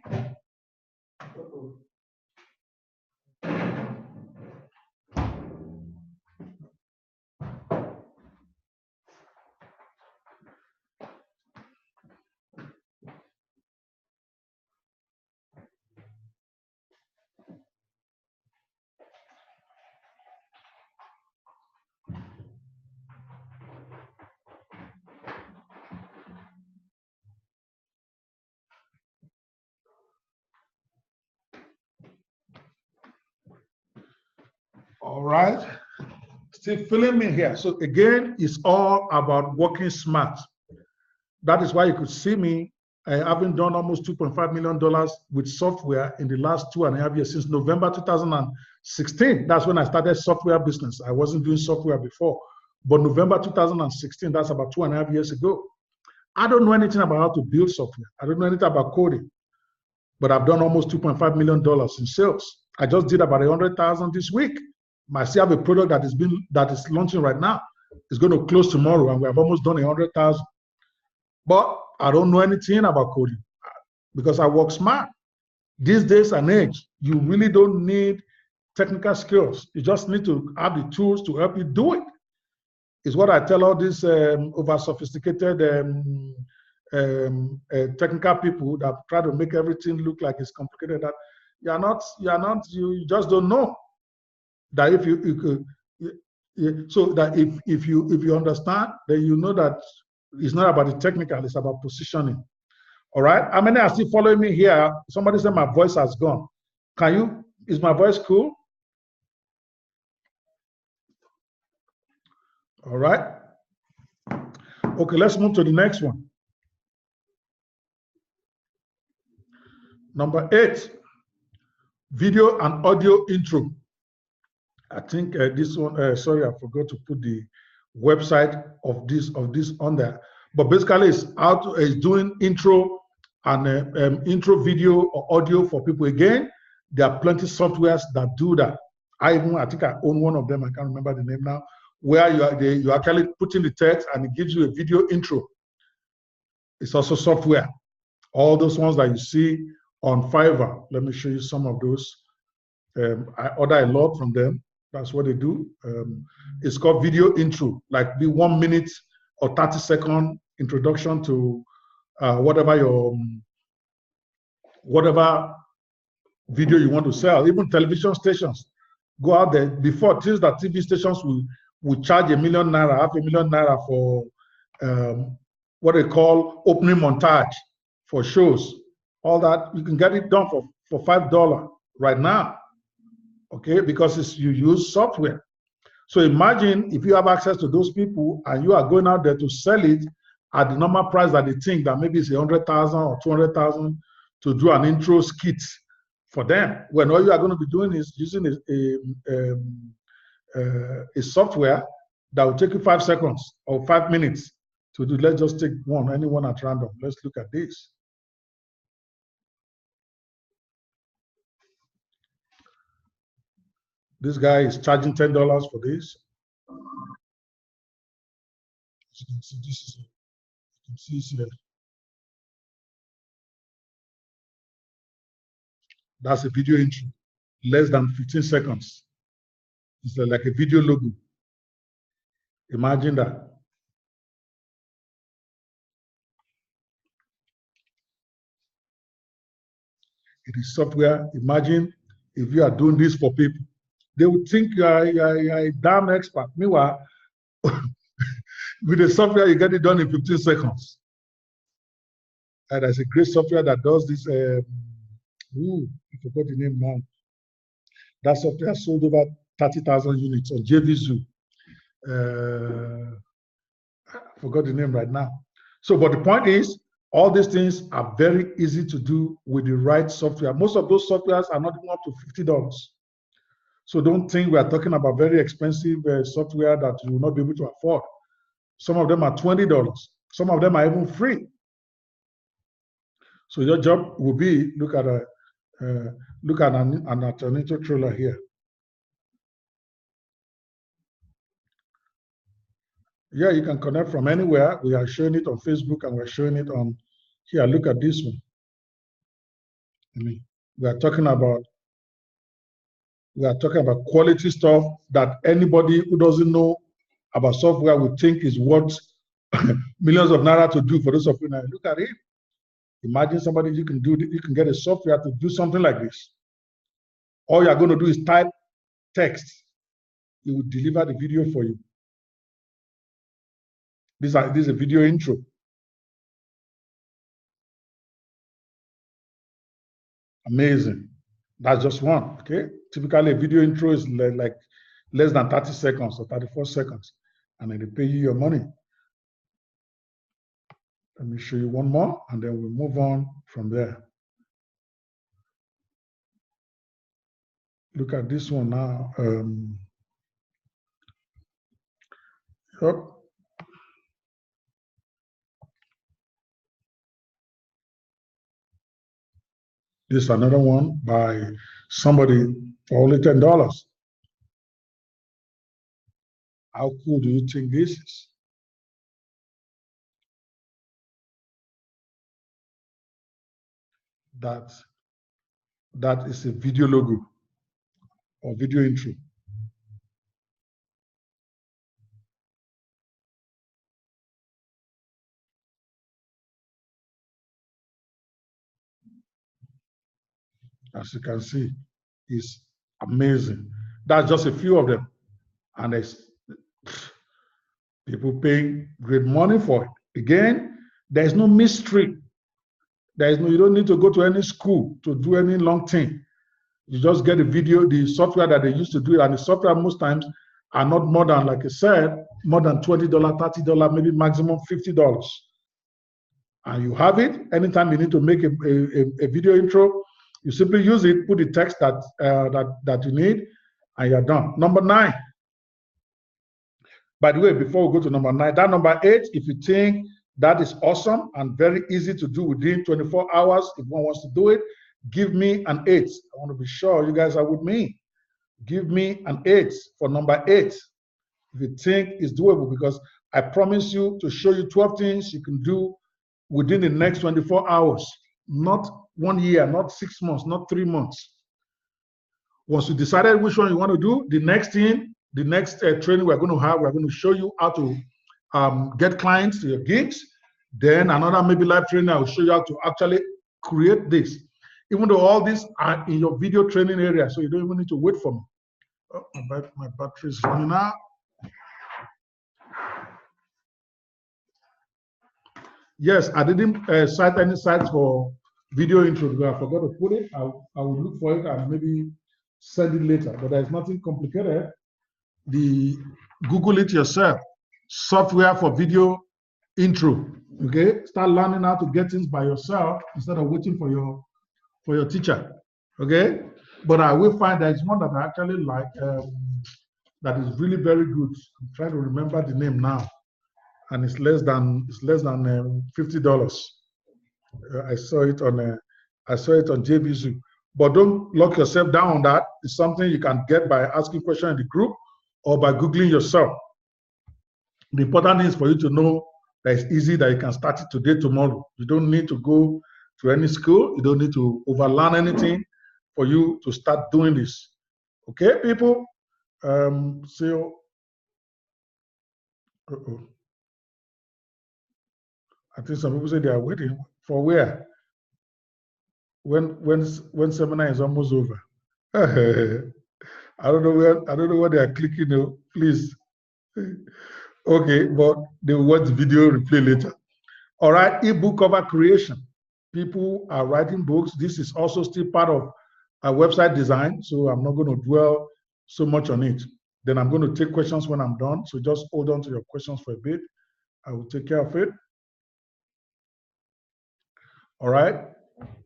a drink. All right, still feeling me here. So again, it's all about working smart. That is why you could see me having done almost $2.5 million with software in the last 2.5 years, since November 2016. That's when I started software business. I wasn't doing software before, but November 2016, that's about 2.5 years ago. I don't know anything about how to build software. I don't know anything about coding, but I've done almost $2.5 million in sales. I just did about 100,000 this week. I still have a product that is launching right now. It's going to close tomorrow, and we have almost done 100,000. But I don't know anything about coding because I work smart. These days and age, you really don't need technical skills. You just need to have the tools to help you do it. It's what I tell all these over-sophisticated technical people that try to make everything look like it's complicated. That you just don't know. That if you understand, then you know that it's not about the technical, it's about positioning. All right. How many are still following me here? Somebody said my voice has gone. Is my voice cool? All right. Okay, let's move to the next one. Number 8, video and audio intro. I think this one, sorry, I forgot to put the website of this on there. But basically, it's doing intro and intro video or audio for people. Again, there are plenty of softwares that do that. I think I own one of them. I can't remember the name now. Where you actually put in the text and it gives you a video intro. It's also software. All those ones that you see on Fiverr. Let me show you some of those. I order a lot from them. That's what they do. It's called video intro, like the 1 minute or 30-second introduction to whatever video you want to sell. Even television stations go out there. Before, things that TV stations will charge $1 million, $500,000 for what they call opening montage for shows. All that, you can get it done for $5 right now. Okay, because you use software. So imagine if you have access to those people and you are going out there to sell it at the normal price that they think that maybe it's 100,000 or 200,000 to do an intro skit for them, when all you are going to be doing is using a software that will take you 5 seconds or 5 minutes to do. Let's just take anyone at random. Let's look at this. This guy is charging $10 for this. As you can see, you can see here. That's a video intro, less than 15 seconds. It's like a video logo. Imagine that. It is software. Imagine if you are doing this for people. They would think you are a damn expert. Meanwhile, with the software, you get it done in 15 seconds. And there's a great software that does this. I forgot the name now. That software sold over 30,000 units on JVZoo. forgot the name right now. So, but the point is, all these things are very easy to do with the right software. Most of those softwares are not even up to $50. So don't think we are talking about very expensive software that you will not be able to afford. Some of them are $20. Some of them are even free. So your job will be look at an alternative trailer here. Yeah, you can connect from anywhere. We are showing it on Facebook and we're showing it on here. Look at this one. We are talking about quality stuff that anybody who doesn't know about software would think is worth millions of naira to do for those of you now. Look at it. Imagine somebody you can get a software to do something like this. All you're going to do is type text. It will deliver the video for you. This is a video intro. Amazing. That's just one. Okay. Typically, a video intro is like less than 30 seconds or 34 seconds, and then they pay you your money. Let me show you one more, and then we'll move on from there. Look at this one now. Yep. This is another one by somebody for only $10. How cool do you think this is? That is a video logo or video intro. As you can see, it's amazing. That's just a few of them. And there's people paying great money for it. Again, there's no mystery. You don't need to go to any school to do any long thing. You just get the video, the software that they used to do it, and the software most times are not more than, like I said, more than $20, $30, maybe maximum $50. And you have it. Anytime you need to make a video intro, you simply use it, put the text that you need, and you're done. Number 9. By the way, before we go to number 9, that number 8, if you think that is awesome and very easy to do within 24 hours, if one wants to do it, give me an 8. I want to be sure you guys are with me. Give me an 8 for number 8 if you think it's doable, because I promise you to show you 12 things you can do within the next 24 hours, not 1 year, not 6 months, not 3 months. Once you decided which one you want to do, the next thing, the next training we're going to show you how to get clients to your gigs. Then another maybe live training, I will show you how to actually create this. Even though all these are in your video training area, so you don't even need to wait for me. Oh, my battery is running out. Yes, I didn't cite any sites for video intro because I forgot to put it. I will look for it and maybe send it later, but there's nothing complicated. Google it yourself. Software for video intro. Okay, start learning how to get things by yourself instead of waiting for your teacher. Okay, but I will find there's one that I actually like that is really very good. I'm trying to remember the name now, and it's less than $50. I saw it on JVZoo. But don't lock yourself down on that. It's something you can get by asking questions in the group or by Googling yourself. The important thing is for you to know that it's easy, that you can start it today, tomorrow. You don't need to go to any school. You don't need to overlearn anything for you to start doing this. Okay, people? So, I think some people say they are waiting for where? When seminar is almost over. I don't know where they are clicking now. Please. Okay, but they will watch the video replay later. All right, ebook cover creation. People are writing books. This is also still part of our website design, so I'm not going to dwell so much on it. Then I'm going to take questions when I'm done, so just hold on to your questions for a bit. I will take care of it. All right.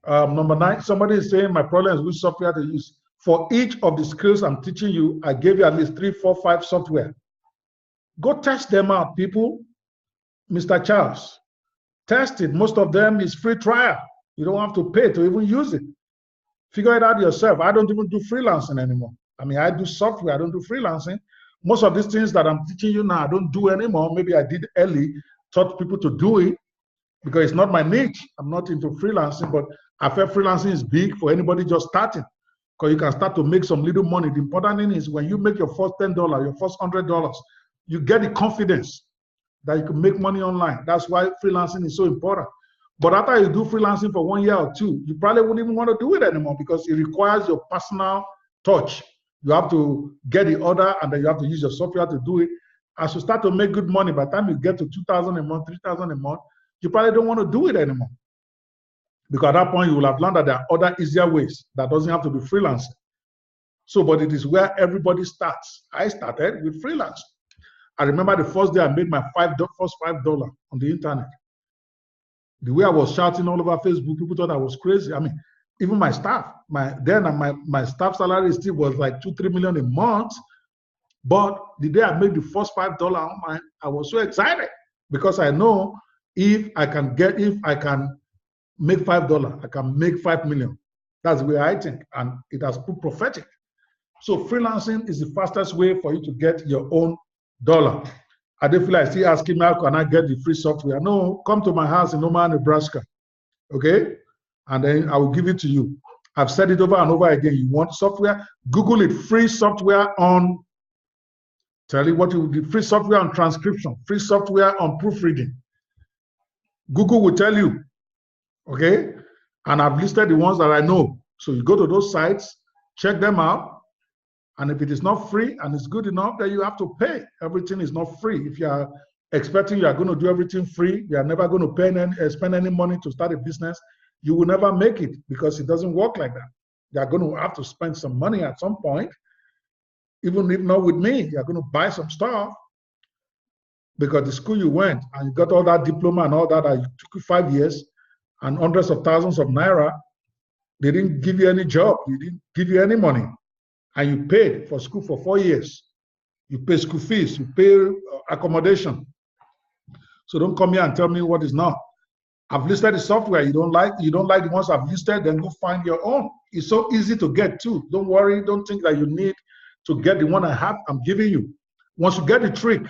Number 9, somebody is saying my problem is which software to use. For each of the skills I'm teaching you, I gave you at least 3, 4, 5 software. Go test them out, people. Mr. Charles, test it. Most of them is free trial. You don't have to pay to even use it. Figure it out yourself. I don't even do freelancing anymore. I mean, I do software. I don't do freelancing. Most of these things that I'm teaching you now, I don't do anymore. Maybe I did early, taught people to do it because it's not my niche. I'm not into freelancing, but I feel freelancing is big for anybody just starting because you can start to make some little money. The important thing is when you make your first $10, your first $100, you get the confidence that you can make money online. That's why freelancing is so important. But after you do freelancing for 1 year or 2, you probably wouldn't even want to do it anymore because it requires your personal touch. You have to get the order and then you have to use your software to do it. As you start to make good money, by the time you get to 2,000 a month, 3,000 a month, you probably don't want to do it anymore. Because at that point, you will have learned that there are other easier ways that doesn't have to be freelancing. So, but it is where everybody starts. I started with freelance. I remember the first day I made my first $5 on the internet. The way I was shouting all over Facebook, people thought I was crazy. I mean, even my staff, my staff salary still was like 2-3 million a month. But the day I made the first $5 online, I was so excited because I know if I can make $5, I can make 5 million. That's the way I think, and it has proved prophetic. So freelancing is the fastest way for you to get your own dollar. I don't feel like still asking me how can I get the free software. No, come to my house in Omaha, Nebraska, okay? And then I will give it to you. I've said it over and over again. You want software? Google it, free software on, tell you what you do, free software on transcription, free software on proofreading. Google will tell you, okay? And I've listed the ones that I know. So you go to those sites, check them out. And if it is not free and it's good enough, then you have to pay. Everything is not free. If you are expecting you are going to do everything free, you are never going to spend any money to start a business, you will never make it because it doesn't work like that. You are going to have to spend some money at some point. Even if not with me, you are going to buy some stuff because the school you went and you got all that diploma and all that, it took you 5 years and hundreds of thousands of naira, they didn't give you any job, they didn't give you any money. And you paid for school for 4 years. You pay school fees, you pay accommodation. So don't come here and tell me what is not. I've listed the software you don't like the ones I've listed, then go find your own. It's so easy to get too. Don't worry, don't think that you need to get the one I have, I'm giving you. Once you get the trick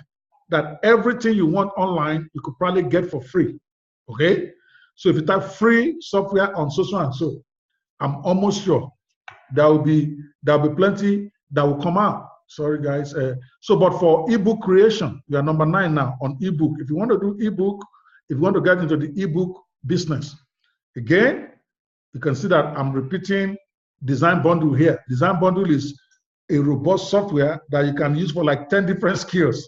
that everything you want online, you could probably get for free, okay? So if you type free software on so and so, I'm almost sure there'll be plenty that will come out. Sorry, guys. But for ebook creation, we are number 9 now on ebook. If you want to do ebook, if you want to get into the ebook business, again, you can see that I'm repeating Design Bundle here. Design Bundle is a robust software that you can use for like 10 different skills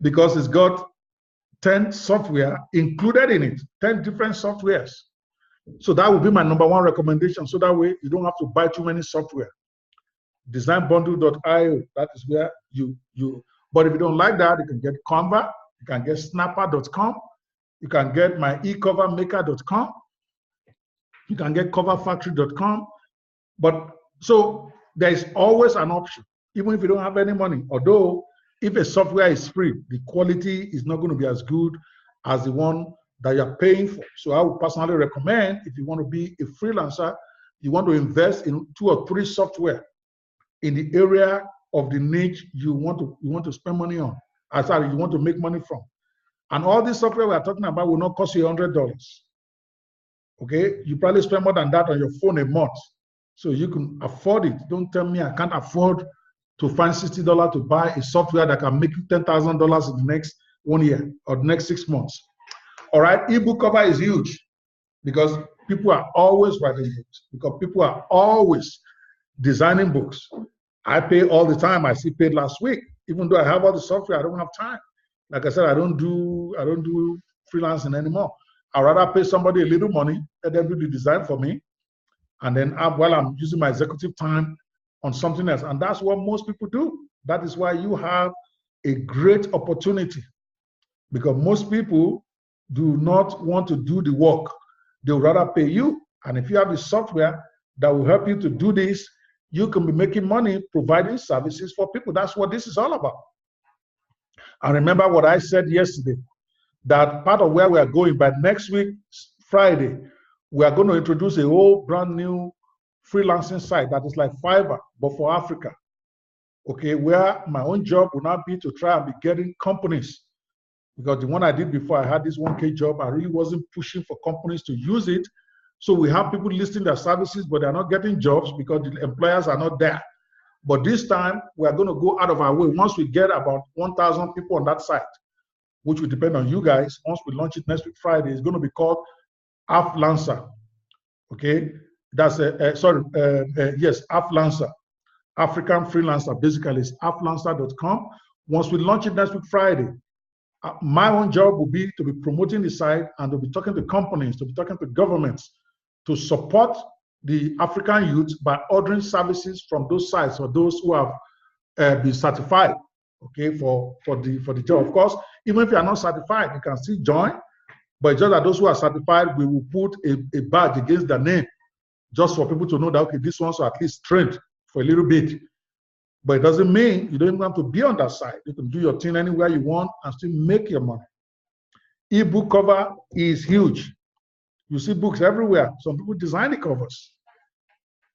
because it's got 10 software included in it, 10 different softwares. So that would be my number 1 recommendation. So that way you don't have to buy too many software. Designbundle.io, that is where but if you don't like that, you can get Canva, you can get snapper.com, you can get my ecovermaker.com, you can get coverfactory.com. But so there is always an option, even if you don't have any money. Although if a software is free, the quality is not going to be as good as the one that you're paying for. So I would personally recommend, if you want to be a freelancer, you want to invest in 2 or 3 software in the area of the niche you want to spend money on. Sorry, you want to make money from. And all this software we are talking about will not cost you $100. Okay, you probably spend more than that on your phone a month, so you can afford it. Don't tell me I can't afford to find $60 to buy a software that can make you $10,000 in the next 1 year or the next 6 months. All right, ebook cover is huge because people are always writing books, because people are always designing books. I pay all the time. I still paid last week, even though I have all the software. I don't have time. Like I said, I don't do freelancing anymore. I'd rather pay somebody a little money, let them do the design for me, and then while I'm using my executive time on something else. And that's what most people do. That is why you have a great opportunity because most people do not want to do the work. They would rather pay you. And if you have the software that will help you to do this, you can be making money providing services for people. That's what this is all about. And remember what I said yesterday, that part of where we are going by next week, Friday, we are going to introduce a whole brand new freelancing site that is like Fiverr, but for Africa. Okay, where my own job will not be to try and be getting companies, because the one I did before, I had this 1K job, I really wasn't pushing for companies to use it. So we have people listing their services, but they're not getting jobs because the employers are not there. But this time, we are going to go out of our way. Once we get about 1,000 people on that site, which will depend on you guys, once we launch it next week Friday, it's going to be called Freelancer. Okay, that's yes, Freelancer, African Freelancer. Basically, it's freelancer.com. Once we launch it next week Friday, my own job will be to be promoting the site and to be talking to companies, to be talking to governments, to support the African youth by ordering services from those sites or those who have been certified, okay, for the job. Of course, even if you are not certified, you can still join, but just that those who are certified, we will put a badge against their name just for people to know that, okay, these ones are at least trained for a little bit. But it doesn't mean you don't even have to be on that site. You can do your thing anywhere you want and still make your money. Ebook cover is huge. You see books everywhere. Some people design the covers.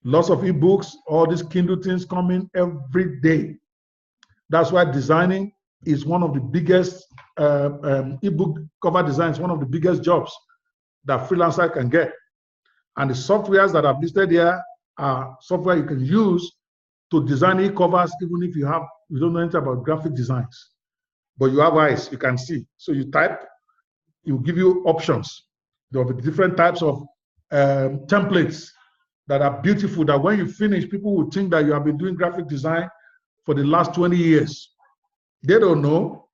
Lots of ebooks, all these Kindle things coming every day. That's why designing is one of the biggest, ebook cover design is one of the biggest jobs that freelancer can get. And the softwares that I've listed here are software you can use to design e-covers, even if you don't know anything about graphic designs, but you have eyes, you can see. So you type, it will give you options. There will be different types of templates that are beautiful, that when you finish, people will think that you have been doing graphic design for the last 20 years. They don't know,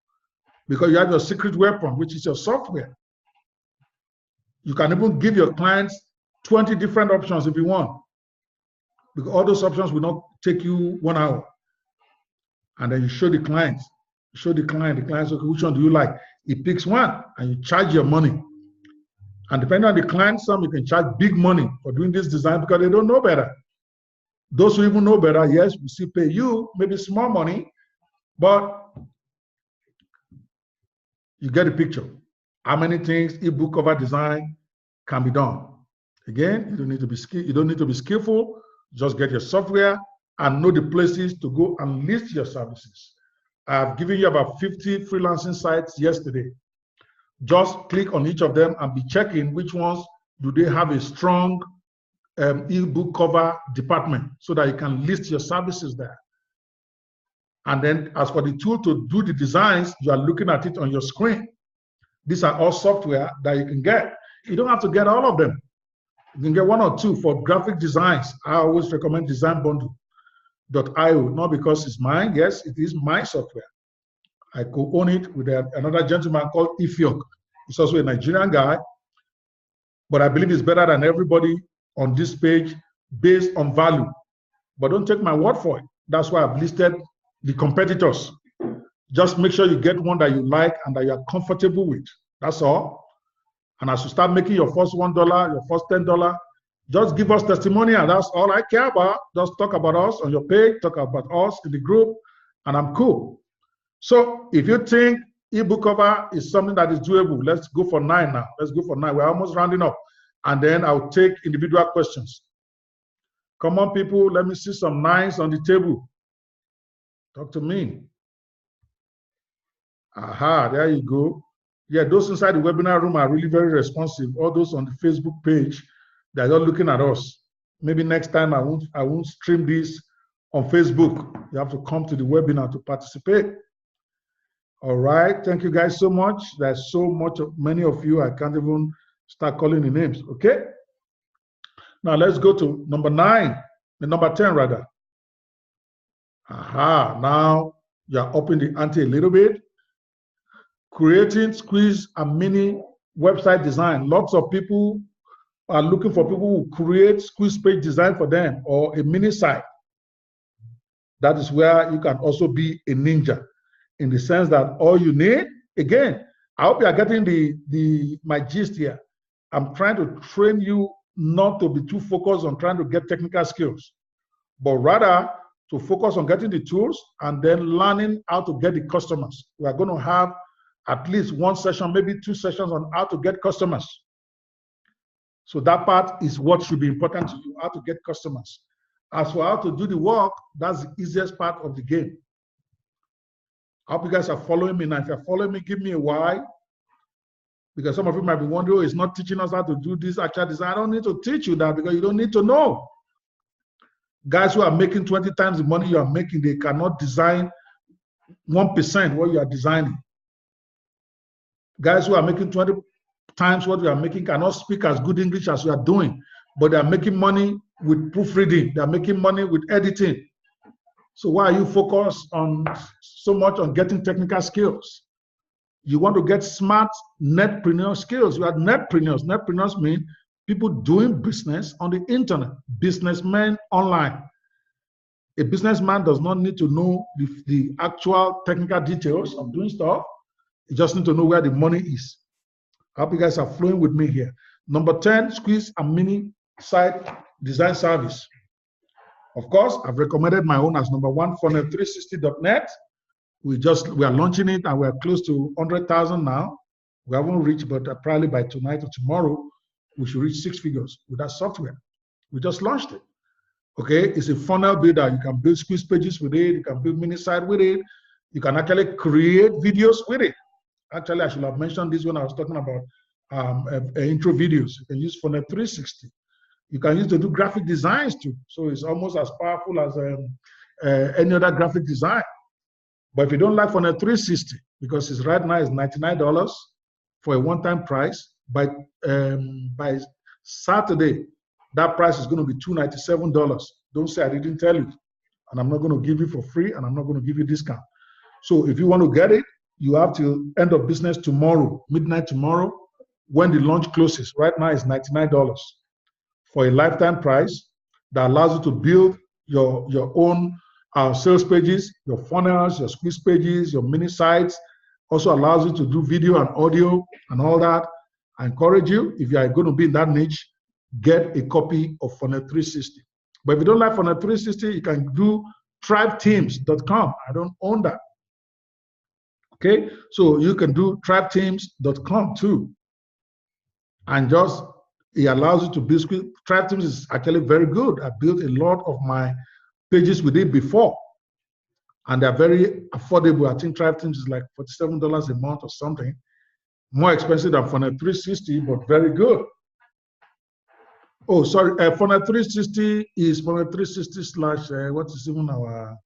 because you have your secret weapon, which is your software. You can even give your clients 20 different options if you want, because all those options will not take you 1 hour. And then you show the client, the client says, okay, which one do you like? He picks one and you charge your money. And depending on the client, some you can charge big money for doing this design because they don't know better. Those who even know better, yes, we still pay you maybe small money, but you get the picture. How many things ebook cover design can be done. Again, you don't need to be skillful. Just get your software and know the places to go and list your services. I've given you about 50 freelancing sites yesterday. Just click on each of them and be checking which ones do they have a strong ebook cover department so that you can list your services there. And then as for the tool to do the designs, you are looking at it on your screen. These are all software that you can get. You don't have to get all of them. You can get 1 or 2 for graphic designs. I always recommend designbundle.io, not because it's mine. Yes, it is my software. I co-own it with another gentleman called Ifyok. He's also a Nigerian guy, but I believe it's better than everybody on this page based on value. But don't take my word for it. That's why I've listed the competitors. Just make sure you get one that you like and that you are comfortable with. That's all. And as you start making your first $1, your first $10, just give us testimonial. That's all I care about. Just talk about us on your page, talk about us in the group, and I'm cool. So if you think ebook cover is something that is doable, let's go for 9 now. Let's go for 9. We're almost rounding up. And then I'll take individual questions. Come on, people. Let me see some 9s on the table. Talk to me. Aha, there you go. Yeah, those inside the webinar room are really very responsive. All those on the Facebook page, they're all looking at us. Maybe next time I won't stream this on Facebook. You have to come to the webinar to participate. All right, thank you guys so much. There's so many of you, I can't even start calling the names, okay? Now let's go to number 10 rather. Aha, now you're upping the ante a little bit. Creating squeeze and mini website design. Lots of people are looking for people who create squeeze page design for them or a mini site. That is where you can also be a ninja, in the sense that all you need, again, I hope you are getting my gist here. I'm trying to train you not to be too focused on trying to get technical skills, but rather to focus on getting the tools and then learning how to get the customers. We are going to have at least one session, maybe 2 sessions on how to get customers. So that part is what should be important to you, how to get customers. As for how to do the work, that's the easiest part of the game. I hope you guys are following me now. If you're following me, give me a Y. Because some of you might be wondering, oh, it's not teaching us how to do this actual design. I don't need to teach you that because you don't need to know. Guys who are making 20 times the money you are making, they cannot design 1% what you are designing. Guys who are making 20 times what you are making cannot speak as good English as you are doing, but they are making money with proofreading. They are making money with editing. So why are you focused on so much on getting technical skills? You want to get smart netpreneur skills. You are netpreneurs. Netpreneurs mean people doing business on the internet, businessmen online. A businessman does not need to know the actual technical details of doing stuff. You just need to know where the money is. I hope you guys are flowing with me here. Number 10, squeeze a mini site design service. Of course, I've recommended my own as number 1, funnel360.net. We are launching it and we're close to 100,000 now. We haven't reached, but probably by tonight or tomorrow, we should reach 6 figures with that software. We just launched it. Okay, it's a funnel builder. You can build squeeze pages with it. You can build mini site with it. You can actually create videos with it. Actually, I should have mentioned this when I was talking about intro videos. You can use Funnel 360. You can use to do graphic designs too. So it's almost as powerful as any other graphic design. But if you don't like Funnel 360, because it's right now is $99 for a one-time price, by Saturday, that price is going to be $297. Don't say I didn't tell you. And I'm not going to give you for free, and I'm not going to give you discount. So if you want to get it, you have to end of business tomorrow, midnight tomorrow, when the launch closes. Right now it's $99 for a lifetime price that allows you to build your own sales pages, your funnels, your squeeze pages, your mini sites. Also allows you to do video and audio and all that. I encourage you, if you are going to be in that niche, get a copy of Funnel 360. But if you don't like Funnel 360, you can do tribeteams.com. I don't own that. Okay, so you can do tribeteams.com too. And just, it allows you to build. TribeTeams is actually very good. I built a lot of my pages with it before. And they're very affordable. I think TribeTeams is like $47 a month or something. More expensive than Funnel 360, but very good. Oh, sorry, Funnel 360 is Funnel 360 slash, what is even our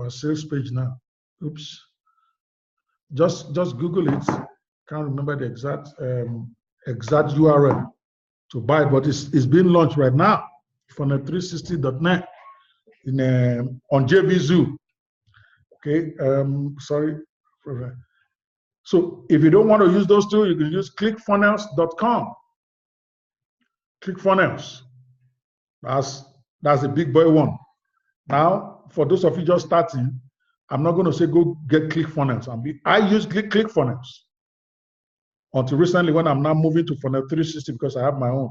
sales page now? Oops. Just Google it. Can't remember the exact URL to buy it, but it's being launched right now. Funnel360.net on JVZoo. Okay, sorry. So if you don't want to use those two, you can use clickfunnels.com. ClickFunnels. That's the big boy one. Now, for those of you just starting, I'm not going to say go get ClickFunnels. I use ClickFunnels until recently when I'm now moving to Funnel 360 because I have my own.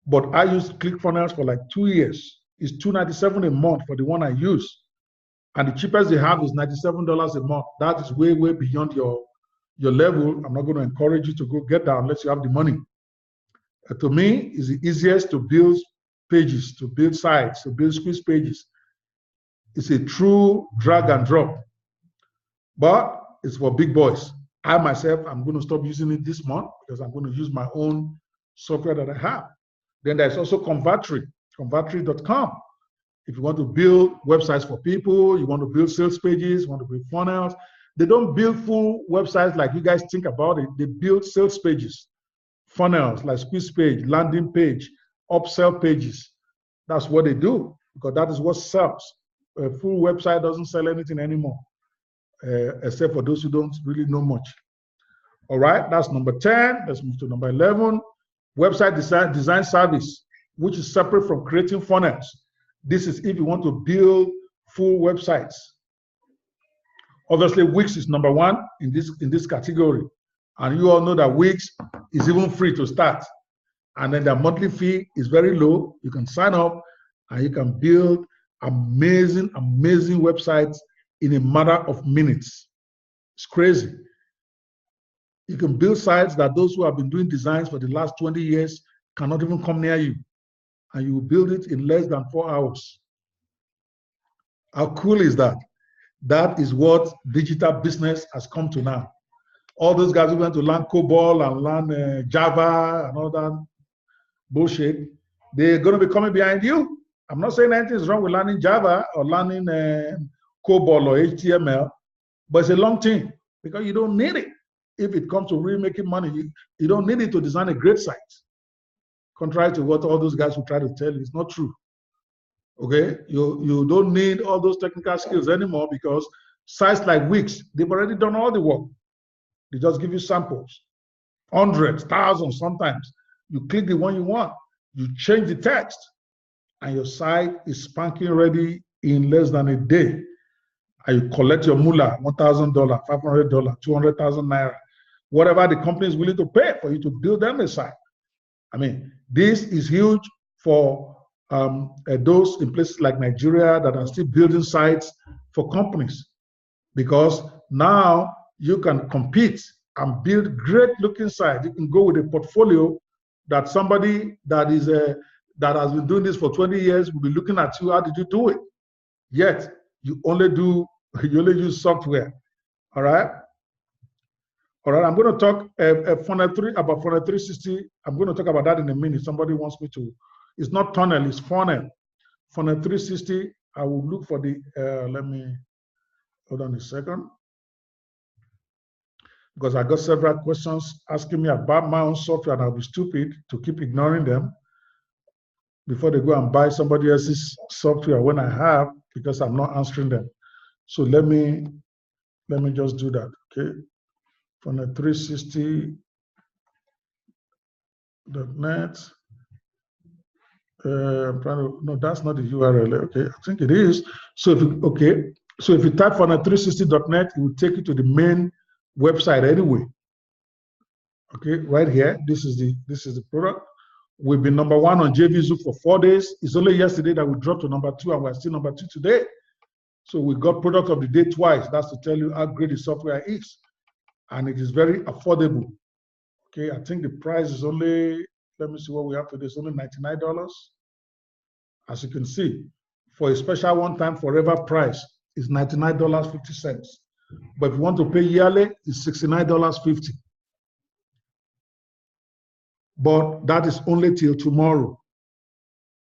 But I use ClickFunnels for like 2 years. It's $297 a month for the one I use. And the cheapest they have is $97 a month. That is way, way beyond your level. I'm not going to encourage you to go get that unless you have the money. To me, it's the easiest to build pages, to build sites, to build squeeze pages. It's a true drag and drop. But it's for big boys. I myself, I'm going to stop using it this month because I'm going to use my own software that I have. Then there's also Convertri, convertri.com. If you want to build websites for people, you want to build sales pages, you want to build funnels. They don't build full websites like you guys think about it. They build sales pages, funnels like squeeze page, landing page, upsell pages. That's what they do because that is what sells. A full website doesn't sell anything anymore, except for those who don't really know much. All right, that's number 10. Let's move to number 11. Website design service, which is separate from creating funnels. This is if you want to build full websites. Obviously, Wix is number one in this category. And you all know that Wix is even free to start. And then the monthly fee is very low. You can sign up and you can build amazing, amazing websites in a matter of minutes. It's crazy. You can build sites that those who have been doing designs for the last 20 years cannot even come near you. And you will build it in less than 4 hours. How cool is that? That is what digital business has come to now. All those guys who went to learn COBOL and learn Java and all that bullshit, they're going to be coming behind you. I'm not saying anything is wrong with learning Java or learning COBOL or HTML, but it's a long thing because you don't need it. If it comes to really making money, you don't need it to design a great site. Contrary to what all those guys will try to tell you, it's not true. Okay, you don't need all those technical skills anymore because sites like Wix, they've already done all the work. They just give you samples, hundreds, thousands sometimes. You click the one you want, you change the text, and your site is spanking ready in less than a day. And you collect your moolah, $1,000, $500, 200,000 naira, whatever the company is willing to pay for you to build them a site. I mean, this is huge for those in places like Nigeria that are still building sites for companies, because now you can compete and build great looking sites. You can go with a portfolio that somebody that is that has been doing this for 20 years will be looking at you. How did you do it? Yet you only use software. All right. All right. I'm going to talk about Funnel 360. I'm going to talk about that in a minute. Somebody wants me to. It's not tunnel, it's funnel. Funnel 360. I will look for the. Let me hold on a second, because I got several questions asking me about my own software, and I'll be stupid to keep ignoring them before they go and buy somebody else's software when I have, because I'm not answering them. So let me just do that. Okay, Funnel 360.net. No, that's not the URL. Okay, I think it is. So if you type funnel360.net, it will take you to the main website anyway. Okay, right here. This is the product. We've been number 1 on JVZoo for 4 days. It's only yesterday that we dropped to number 2, and we're still number 2 today. So we got product of the day twice. That's to tell you how great the software is, and it is very affordable. Okay, I think the price is only. Let me see what we have today. It's only $99. As you can see, for a special one-time forever price, it's $99.50. But if you want to pay yearly, it's $69.50. But that is only till tomorrow.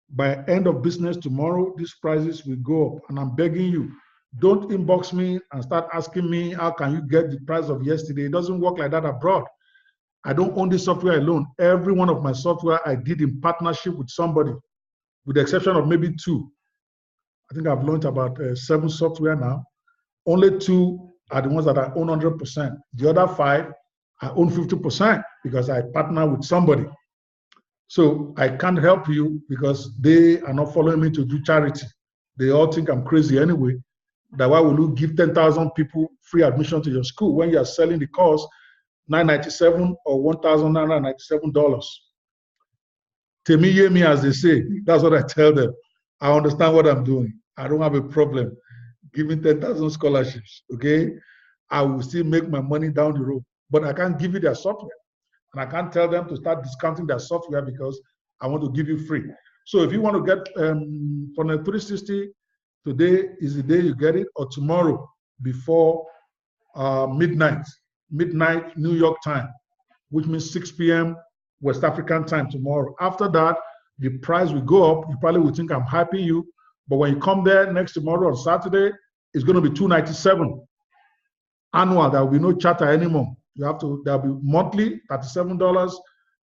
By end of business tomorrow, these prices will go up. And I'm begging you, don't inbox me and start asking me, how can you get the price of yesterday? It doesn't work like that abroad. I don't own this software alone. Every one of my software I did in partnership with somebody, with the exception of maybe 2. I think I've launched about 7 software now. Only 2 are the ones that I own 100%. The other 5, I own 50% because I partner with somebody. So I can't help you because they are not following me to do charity. They all think I'm crazy anyway. That why will you give 10,000 people free admission to your school when you are selling the course $997 or $1,997? Temi yemi, as they say. That's what I tell them. I understand what I'm doing. I don't have a problem giving 10,000 scholarships. Okay, I will still make my money down the road, but I can't give you their software, and I can't tell them to start discounting their software because I want to give you free. So if you want to get Funnel 360, today is the day you get it, or tomorrow before midnight New York time, which means 6 p.m. West African time tomorrow. After that, the price will go up. You probably will think I'm hyping you, but when you come there next tomorrow on Saturday, it's going to be $297 annual. There will be no charter anymore. You have to. There'll be monthly $37,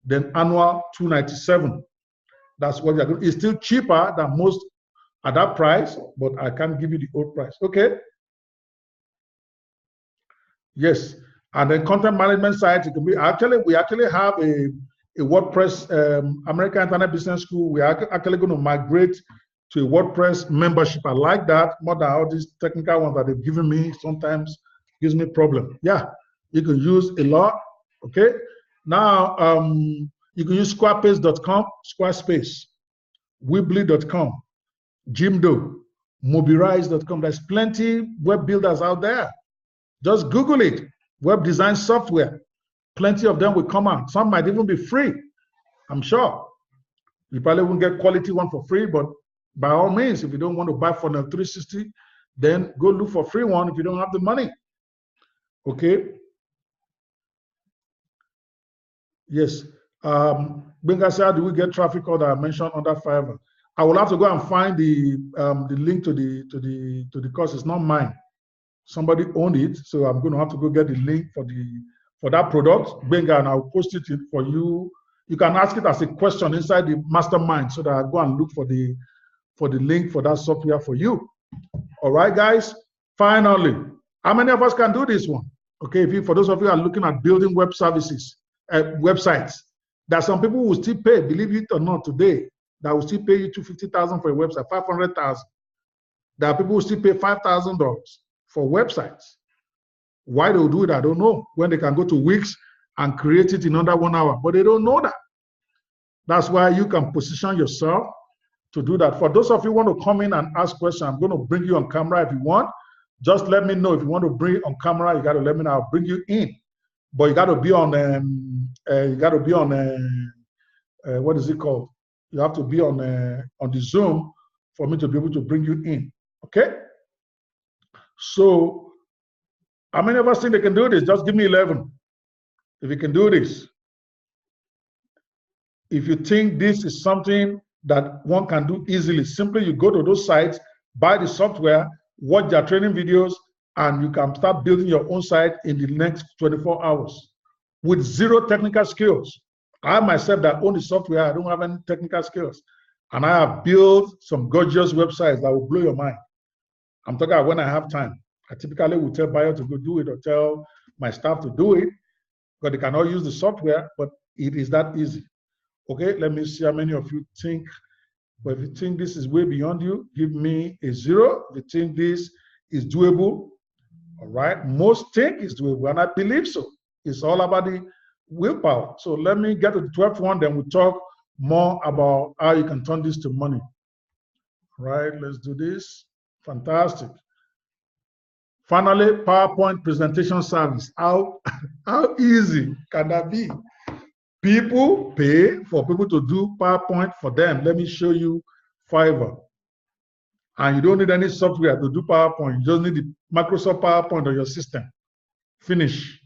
then annual $297. That's what you're going. It's still cheaper than most at that price, but I can't give you the old price. Okay. Yes, and then content management site. It can be we actually have a WordPress American Internet Business School. We are actually going to migrate to a WordPress membership. I like that more than all these technical ones that they've given me. Sometimes gives me problem. Yeah, you can use a lot. Okay. Now, you can use squarespace.com, Squarespace, Weebly.com, Jimdo, Mobilize.com. There's plenty web builders out there. Just Google it. Web design software. Plenty of them will come out. Some might even be free, I'm sure. You probably won't get quality one for free, but by all means, if you don't want to buy Funnel 360, then go look for free one if you don't have the money. Okay. Yes. Benga said, do we get traffic order I mentioned under Fiverr? I will have to go and find the link to the course. It's not mine. Somebody owned it, so I'm going to have to go get the link for that product, Benga, and I'll post it for you. You can ask it as a question inside the mastermind, so that I go and look for the link for that software for you. All right, guys. Finally, how many of us can do this one? Okay, for those of you who are looking at building web services, websites, there are some people who still pay, believe it or not, today, that will still pay you $250,000 for a website, $500,000. There are people who still pay $5,000 for websites. Why they'll do it, I don't know. When they can go to Wix and create it in under 1 hour, but they don't know that. That's why you can position yourself to do that. For those of you who want to come in and ask questions, I'm going to bring you on camera if you want. Just let me know. If you want to bring it on camera, you got to let me know. I'll bring you in. But you got to be on what is it called? You have to be on the Zoom for me to be able to bring you in. Okay? So how many of us think they can do this? Just give me 11 if you can do this. If you think this is something that one can do easily, simply you go to those sites, buy the software, watch their training videos, and you can start building your own site in the next 24 hours with zero technical skills. I myself that own the software, I don't have any technical skills. And I have built some gorgeous websites that will blow your mind. I'm talking about when I have time. I typically will tell buyer to go do it or tell my staff to do it, because they cannot use the software, but it is that easy. Okay, let me see how many of you think. But if you think this is way beyond you, give me a 0. If you think this is doable, all right. Most think it's doable, and I believe so. It's all about the willpower. So let me get to the 12th one, then we'll talk more about how you can turn this to money. All right, let's do this. Fantastic. Finally, PowerPoint presentation service. How easy can that be? People pay for people to do PowerPoint for them. Let me show you Fiverr. And you don't need any software to do PowerPoint. You just need the Microsoft PowerPoint on your system. Finish.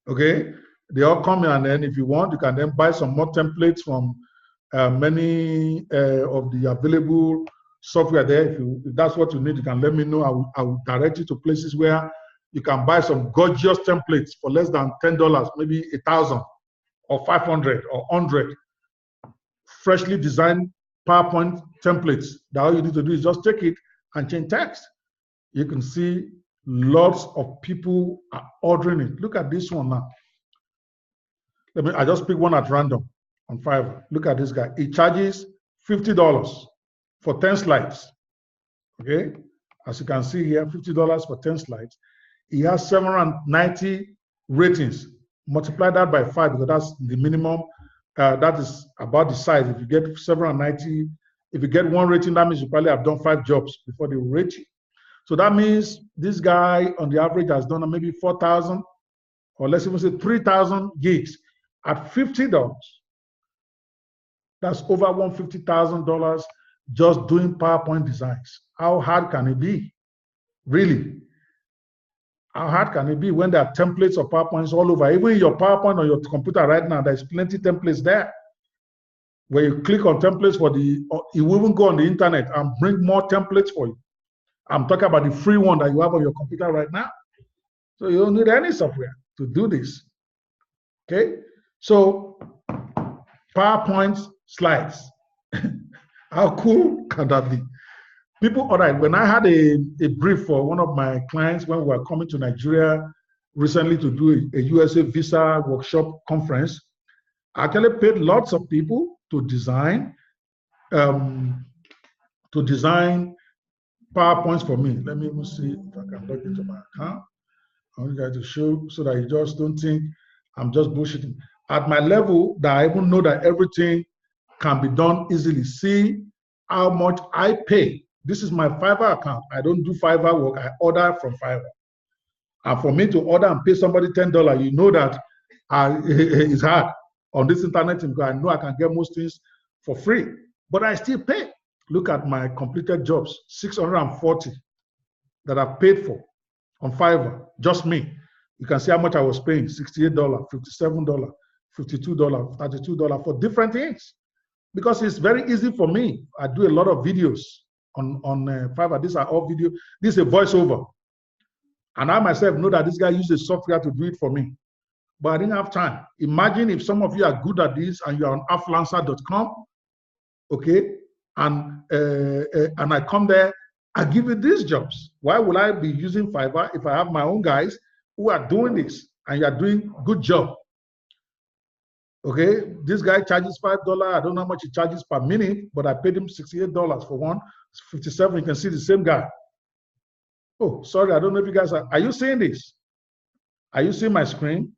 Okay? They all come in, and then if you want, you can then buy some more templates from many of the available software there. If that's what you need, you can let me know. I will direct you to places where you can buy some gorgeous templates for less than $10, maybe 1,000 or 500 or 100 freshly designed PowerPoint templates. That all you need to do is just take it and change text. You can see lots of people are ordering it. Look at this one now. I just pick one at random on Fiverr. Look at this guy. He charges $50 for 10 slides. Okay, as you can see here, $50 for 10 slides. He has 790 ratings. Multiply that by 5 because that's the minimum. That is about the size. If you get 790, if you get 1 rating, that means you probably have done 5 jobs before they will rate you. So that means this guy on the average has done maybe 4,000, or let's even say 3,000 gigs at $50. That's over $150,000 just doing PowerPoint designs. How hard can it be? Really? How hard can it be when there are templates of PowerPoints all over? Even your PowerPoint on your computer right now, there's plenty templates there. Where you click on templates you will even go on the internet and bring more templates for you. I'm talking about the free one that you have on your computer right now. So you don't need any software to do this. Okay? So PowerPoint slides. How cool can that be? People, all right, when I had a brief for one of my clients when we were coming to Nigeria recently to do a USA visa workshop conference, I actually paid lots of people to design PowerPoints for me. Let me even see if I can log into my account. I want you guys to show so that you just don't think I'm just bullshitting. At my level, that I even know that everything can be done easily. See how much I pay. This is my Fiverr account. I don't do Fiverr work. I order from Fiverr. And for me to order and pay somebody $10, you know that it's hard on this internet because I know I can get most things for free, but I still pay. Look at my completed jobs, 640 that I've paid for on Fiverr, just me. You can see how much I was paying, $68, $57, $52, $32 for different things. Because it's very easy for me. I do a lot of videos on Fiverr. These are all video. This is a voiceover. And I myself know that this guy uses software to do it for me. But I didn't have time. Imagine if some of you are good at this and you're on freelancer.com, okay, and I come there, I give you these jobs. Why would I be using Fiverr if I have my own guys who are doing this and you're doing good job? Okay, this guy charges $5. I don't know how much he charges per minute, but I paid him $68 for one. It's $57. You can see the same guy. Oh, sorry, I don't know if you guys are you seeing this? Are you seeing my screen?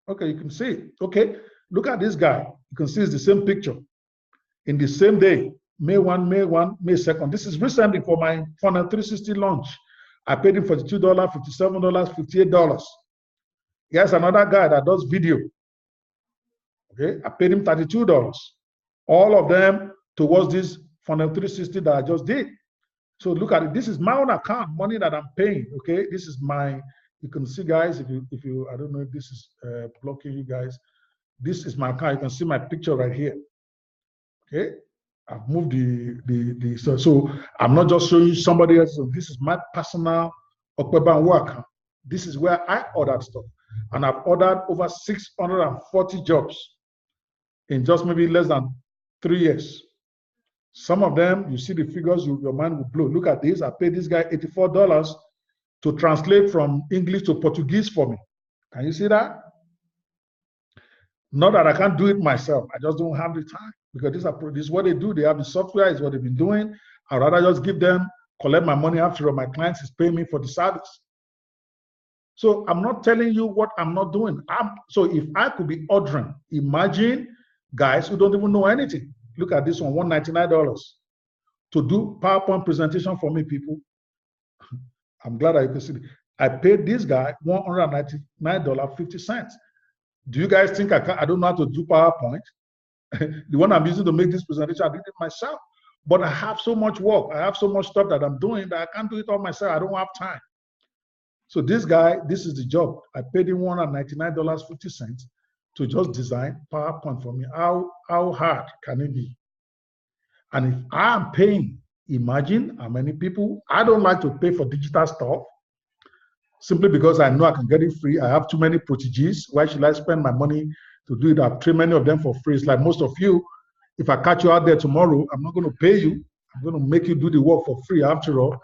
Okay, you can see it. Okay, look at this guy. You can see it's the same picture. In the same day, May 1, May 2nd. This is recently for my Funnel 360 launch. I paid him $42, $57, $58. Here's another guy that does video. Okay, I paid him $32. All of them towards this Funnel 360 that I just did. So look at it. This is my own account, money that I'm paying. Okay, this is my. You can see, guys. If you, I don't know if this is blocking you guys. This is my account. You can see my picture right here. Okay, I've moved so I'm not just showing you somebody else. So this is my personal Okwebanwo account. This is where I ordered stuff, and I've ordered over 640 jobs in just maybe less than 3 years. Some of them, you see the figures, your mind will blow. Look at this. I paid this guy $84 to translate from English to Portuguese for me. Can you see that? Not that I can't do it myself. I just don't have the time because this is what they do. They have the software, is what they've been doing. I'd rather just give them, collect my money after all. My clients is paying me for the service. So I'm not telling you what I'm not doing. So if I could be ordering, imagine guys who don't even know anything. Look at this one, $199 to do PowerPoint presentation for me, people. I'm glad I can see it. I paid this guy $199.50. Do you guys think I don't know how to do PowerPoint? The one I'm using to make this presentation, I did it myself. But I have so much work. I have so much stuff that I'm doing that I can't do it all myself. I don't have time. So this guy, this is the job. I paid him $199.50 to just design PowerPoint for me. How hard can it be? And if I'm paying, imagine how many people. I don't like to pay for digital stuff simply because I know I can get it free. I have too many proteges. Why should I spend my money to do it? I've trained many of them for free. It's like most of you, if I catch you out there tomorrow, I'm not going to pay you. I'm going to make you do the work for free. After all,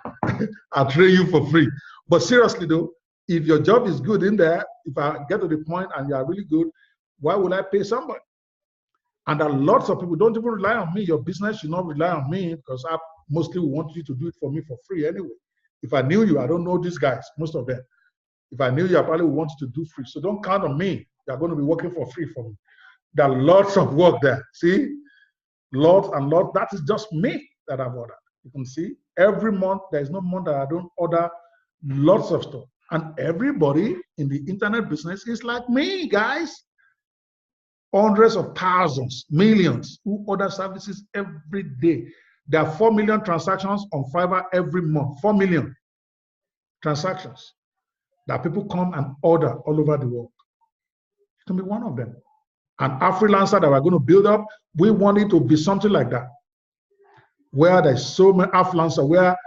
I'll train you for free. But seriously though, if your job is good in there, if I get to the point and you are really good, why would I pay somebody? And there are lots of people don't even rely on me. Your business should not rely on me because I mostly want you to do it for me for free anyway. If I knew you, I don't know these guys, most of them. If I knew you, I probably would want you to do free. So don't count on me. You're going to be working for free for me. There are lots of work there. See? Lots and lots. That is just me that I've ordered. You can see every month, there is no month that I don't order lots of stuff. And everybody in the internet business is like me, guys. Hundreds of thousands, millions who order services every day. There are 4 million transactions on Fiverr every month. 4 million transactions that people come and order all over the world. It can be one of them. And our freelancer that we're going to build up, we want it to be something like that, where there's so many freelancers, where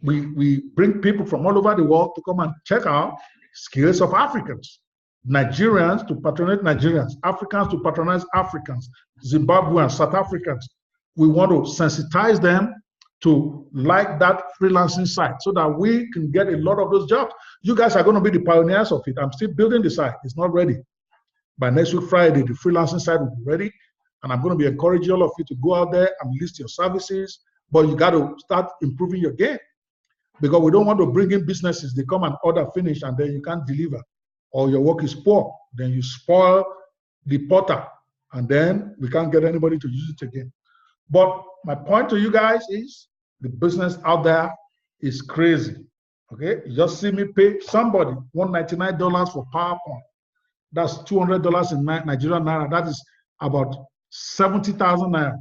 we bring people from all over the world to come and check out skills of Africans. Nigerians to patronize Nigerians, Africans to patronize Africans, Zimbabweans, South Africans. We want to sensitize them to like that freelancing site so that we can get a lot of those jobs. You guys are going to be the pioneers of it. I'm still building the site. It's not ready. By next week, Friday, the freelancing site will be ready. And I'm going to be encouraging all of you to go out there and list your services. But you got to start improving your game. because we don't want to bring in businesses. They come and order finish and then you can't deliver, or your work is poor. Then you spoil the portal and then we can't get anybody to use it again. But my point to you guys is the business out there is crazy. Okay, you just see me pay somebody $199 for PowerPoint. That's $200 in Nigerian naira. That is about 70,000 naira.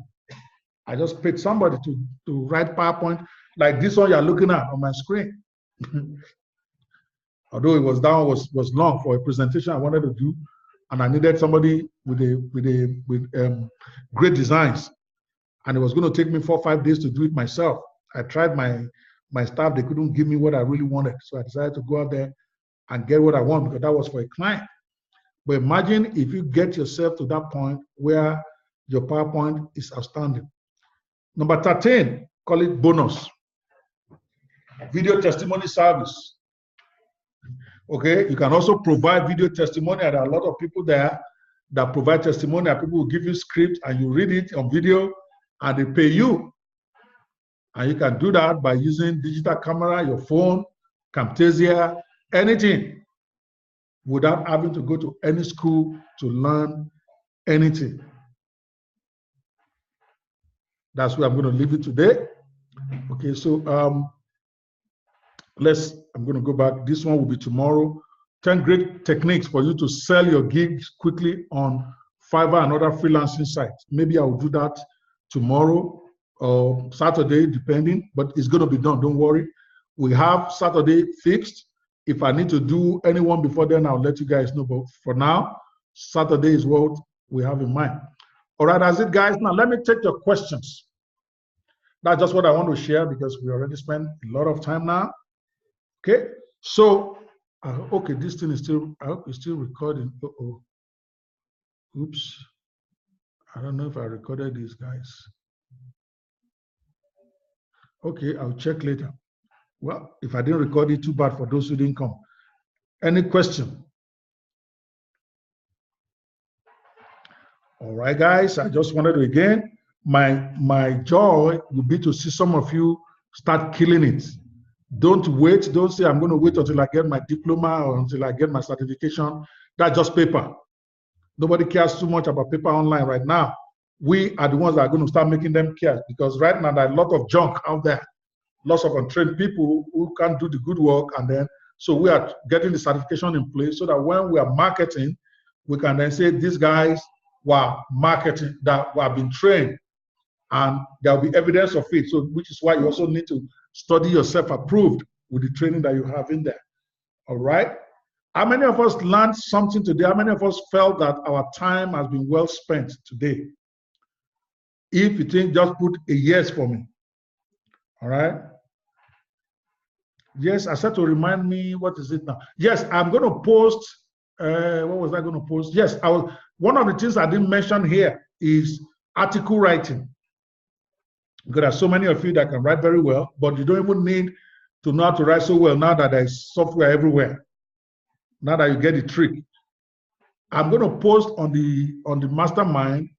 I just paid somebody to write PowerPoint like this one you're looking at on my screen. Although it was down, was long for a presentation I wanted to do, and I needed somebody with great designs, and it was going to take me 4 or 5 days to do it myself. I tried my staff; they couldn't give me what I really wanted, so I decided to go out there and get what I want because that was for a client. But imagine if you get yourself to that point where your PowerPoint is outstanding. Number 13, call it bonus. Video testimony service. Okay, you can also provide video testimony, and there are a lot of people there that provide testimony, and people will give you script and you read it on video and they pay you. And you can do that by using digital camera, your phone, Camtasia, anything, without having to go to any school to learn anything. That's where I'm going to leave it today. Okay, so I'm going to go back. This one will be tomorrow. 10 great techniques for you to sell your gigs quickly on Fiverr and other freelancing sites. Maybe I will do that tomorrow or Saturday, depending, but it's going to be done. Don't worry. We have Saturday fixed. If I need to do anyone before then, I'll let you guys know. But for now, Saturday is what we have in mind. All right, that's it, guys. Now, let me take your questions. That's just what I want to share because we already spent a lot of time now. Okay, so, okay, this thing is still, I hope it's still recording. Uh-oh. Oops. I don't know if I recorded these guys. Okay, I'll check later. Well, if I didn't record it, too bad for those who didn't come. Any question? All right, guys, I just wanted to, again, my joy would be to see some of you start killing it. Don't wait. Don't say, I'm going to wait until I get my diploma or until I get my certification. That's just paper. Nobody cares too much about paper online right now. We are the ones that are going to start making them care, because right now there are a lot of junk out there. Lots of untrained people who can't do the good work. And then, so we are getting the certification in place so that when we are marketing, we can then say these guys were marketing, that have been trained, and there will be evidence of it. So, which is why you also need to study yourself approved with the training that you have in there. All right. How many of us learned something today? How many of us felt that our time has been well spent today? If you think, just put a yes for me. All right. Yes, I said to remind me, what is it now? Yes, I'm going to post. What was I going to post? Yes, one of the things I didn't mention here is article writing. Because there are so many of you that can write very well, but you don't even need to know how to write so well now that there's software everywhere. Now that you get the trick. I'm going to post on the mastermind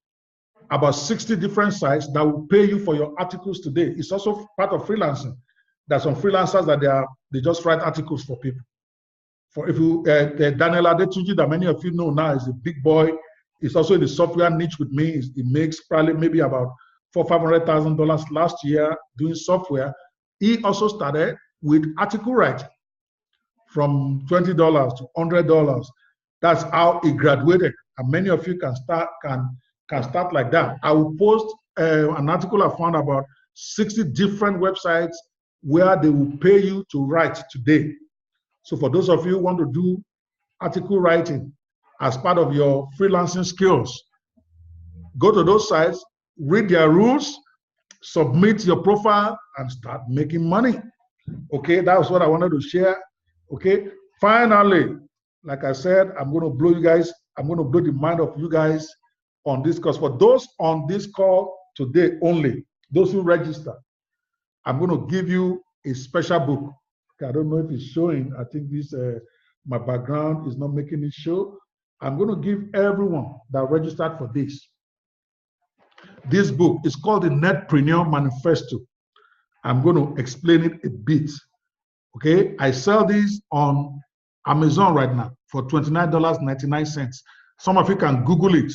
about 60 different sites that will pay you for your articles today. It's also part of freelancing. There's some freelancers that they just write articles for people. For if you Daniel Adetunji, that many of you know now, is a big boy. He's also in the software niche with me. He makes probably maybe about $400,000 last year doing software. He also started with article writing from $20 to $100. That's how he graduated. And many of you can start like that. I will post an article I found about 60 different websites where they will pay you to write today. So for those of you who want to do article writing as part of your freelancing skills, go to those sites, read their rules, submit your profile, and start making money. Okay, that was what I wanted to share. Okay, finally, like I said, I'm going to blow you guys. I'm going to blow the mind of you guys on this course. For those on this call today only, those who register, I'm going to give you a special book. Okay, I don't know if it's showing. I think this my background is not making it show. I'm going to give everyone that registered for this book. Is called the Netpreneur Manifesto. I'm going to explain it a bit. Okay, I sell these on Amazon right now for $29.99. Some of you can Google it.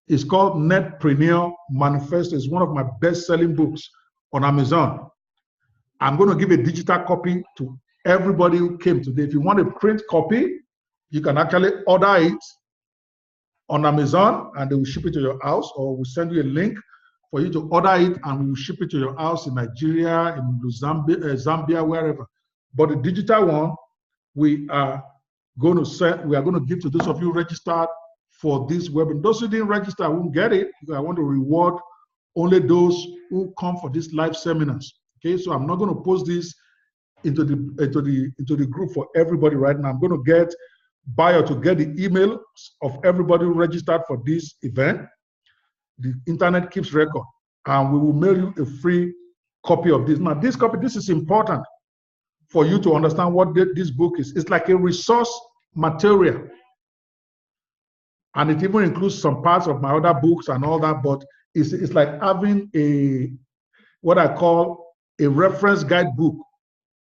It's called Netpreneur Manifesto. It's one of my best-selling books on Amazon. I'm going to give a digital copy to everybody who came today. If you want a print copy, you can actually order it on Amazon and they will ship it to your house, or we'll send you a link for you to order it and we'll ship it to your house in Nigeria, in Zambia, wherever. But the digital one, we are going to give to those of you registered for this webinar. Those who didn't register won't get it. I want to reward only those who come for these live seminars. Okay, so I'm not going to post this into the group for everybody right now. I'm going to get Bayo to get the email of everybody who registered for this event. The internet keeps record, and we will mail you a free copy of this. Now, this is important for you to understand what this book is. It's like a resource material, and it even includes some parts of my other books and all that, but it's like having what I call a reference guidebook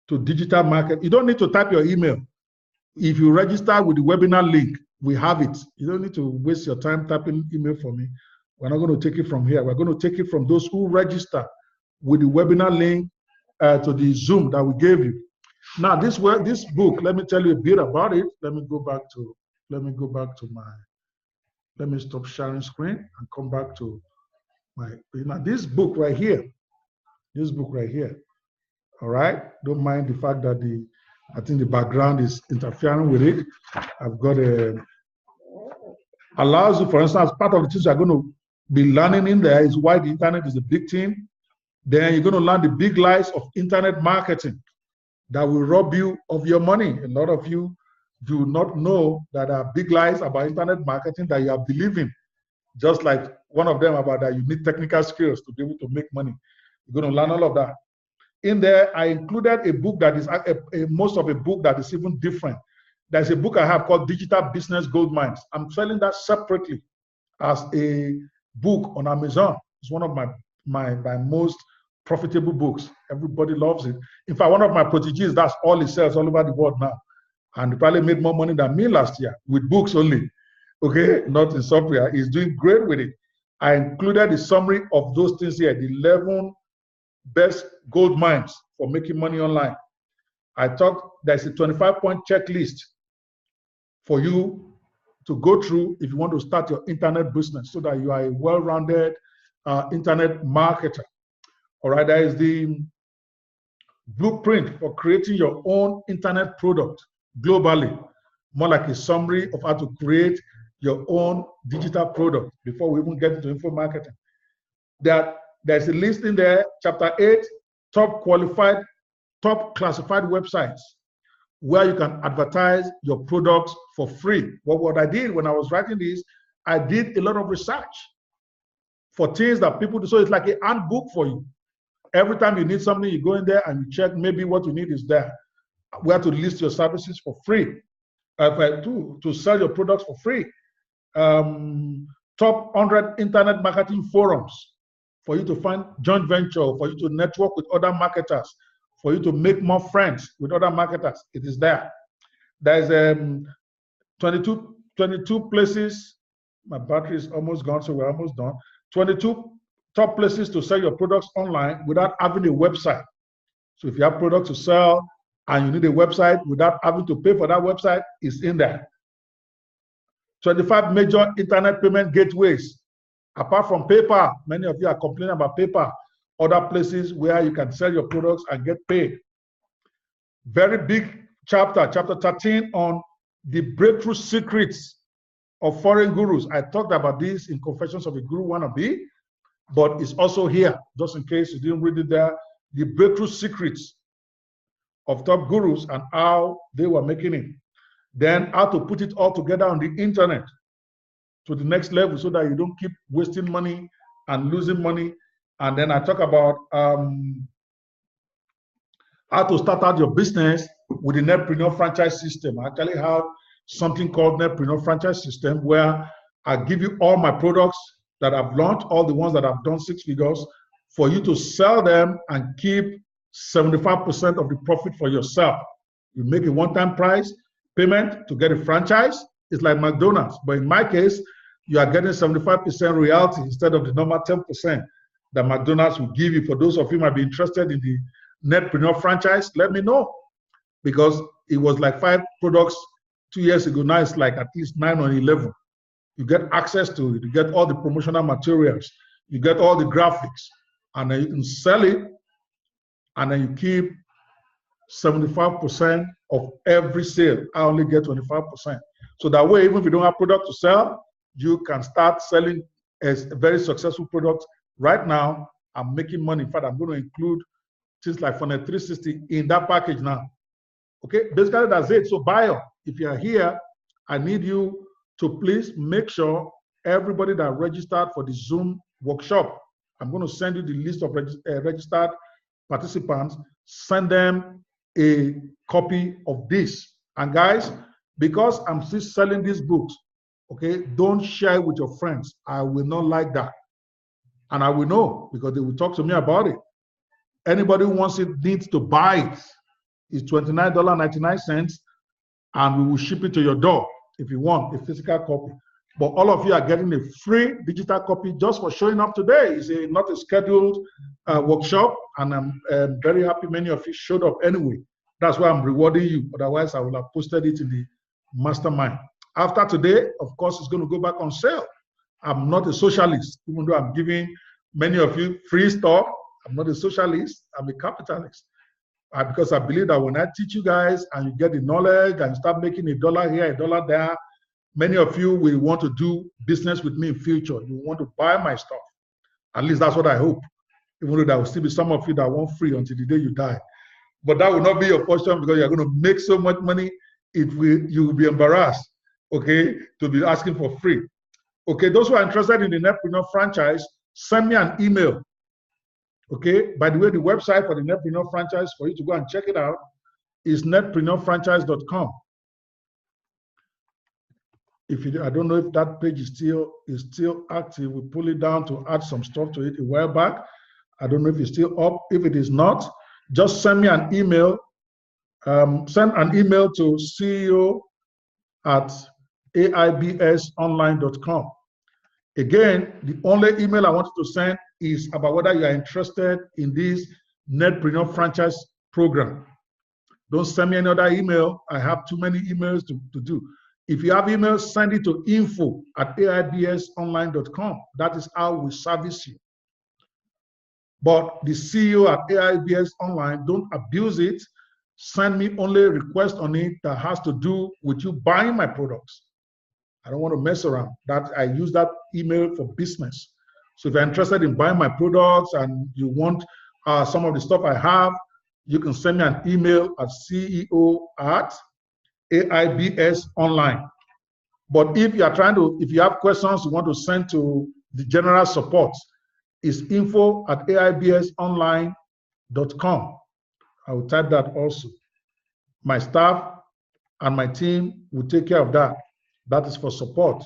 to digital market. You don't need to type your email. If you register with the webinar link, we have it. You don't need to waste your time typing email for me. We're not going to take it from here. We're going to take it from those who register with the webinar link to the Zoom that we gave you. Now, this book, let me tell you a bit about it. Let me stop sharing screen and come back to this book right here. All right. Don't mind the fact that I think the background is interfering with it. I've got allows you, for instance, part of the things you're going to be learning in there is why the internet is a big thing. Then you're going to learn the big lies of internet marketing that will rob you of your money. A lot of you do not know that there are big lies about internet marketing that you are believing. Just like one of them about that you need technical skills to be able to make money. You're going to learn all of that. In there, I included a book that is most of a book that is even different. There's a book I have called Digital Business Goldmines. I'm selling that separately as a book on Amazon. It's one of my most profitable books. Everybody loves it. In fact, one of my proteges, that's all he sells all over the world now. And he probably made more money than me last year with books only. Okay, not in software. He's doing great with it. I included the summary of those things here, the 11 best gold mines for making money online. I thought there's a 25-point checklist for you to go through if you want to start your internet business so that you are a well-rounded internet marketer. All right, there is the blueprint for creating your own internet product globally, more like a summary of how to create your own digital product before we even get into info marketing. There's a list in there, chapter 8, top classified websites where you can advertise your products for free. What I did when I was writing this, I did a lot of research for things that people do. So it's like a handbook for you. Every time you need something, you go in there and you check maybe what you need is there. Where to list your services for free, to sell your products for free. Top 100 internet marketing forums for you to find joint venture, for you to network with other marketers, for you to make more friends with other marketers. It is there. There's 22 places. My battery is almost gone, so we're almost done. 22 top places to sell your products online without having a website. So if you have products to sell and you need a website without having to pay for that website, it's in there. 25 major internet payment gateways. Apart from PayPal, many of you are complaining about PayPal. Other places where you can sell your products and get paid. Very big chapter 13 on the breakthrough secrets of foreign gurus. I talked about this in Confessions of a Guru Wannabe, but it's also here, just in case you didn't read it there. The breakthrough secrets of top gurus and how they were making it. Then how to put it all together on the internet to the next level so that you don't keep wasting money and losing money. And then I talk about how to start out your business with the Netpreneur franchise system. I actually have something called Netpreneur franchise system where I give you all my products that I've launched, all the ones that I've done 6 figures, for you to sell them and keep 75% of the profit for yourself. You make a one-time price payment to get a franchise. It's like McDonald's, but in my case, you are getting 75% royalty instead of the normal 10% that McDonald's will give you. For those of you who might be interested in the Netpreneur franchise, let me know, because it was like 5 products 2 years ago. Now it's like at least 9 or 11. You get access to it. You get all the promotional materials. You get all the graphics, and then you can sell it, and then you keep 75% of every sale. I only get 25%. So that way, even if you don't have product to sell, you can start selling as a very successful product. Right now, I'm making money. In fact, I'm going to include things like Funnel 360 in that package now. Okay, basically that's it. So buyer, if you are here, I need you to please make sure everybody that registered for the Zoom workshop, I'm going to send you the list of registered participants, send them a copy of this. And guys, because I'm still selling these books, okay, don't share it with your friends. I will not like that. And I will know, because they will talk to me about it. Anybody who wants it needs to buy it. It's $29.99, and we will ship it to your door if you want a physical copy. But all of you are getting a free digital copy just for showing up today. It's not a scheduled workshop, and I'm very happy many of you showed up anyway. That's why I'm rewarding you. Otherwise, I would have posted it in the mastermind. After today, of course, it's going to go back on sale. I'm not a socialist, even though I'm giving many of you free stuff. I'm not a socialist. I'm a capitalist. Because I believe that when I teach you guys and you get the knowledge and you start making $1 here, $1 there, many of you will want to do business with me in future. You want to buy my stuff. At least that's what I hope. Even though there will still be some of you that want free until the day you die. But that will not be your portion, because you're going to make so much money, you will be embarrassed, okay, to be asking for free. Okay, those who are interested in the Netpreneur franchise, send me an email. Okay, by the way, the website for the Netpreneur franchise, for you to go and check it out, is netpreneurfranchise.com. I don't know if that page is still active. We pull it down to add some stuff to it a while back. I don't know if it's still up. If it is not, just send me an email. Send an email to ceo@aibsonline.com. Again, the only email I want you to send is about whether you are interested in this Netpreneur franchise program. Don't send me any other email. I have too many emails to do. If you have emails, send it to info@aibsonline.com. That is how we service you. But the CEO@aibsonline, don't abuse it. Send me only a request on it that has to do with you buying my products. I don't want to mess around. I use that email for business. So if you're interested in buying my products and you want some of the stuff I have, you can send me an email at ceo@aibsonline. But if you have questions you want to send to the general support, it's info@aibsonline.com. I will type that also. My staff and my team will take care of that. That is for support.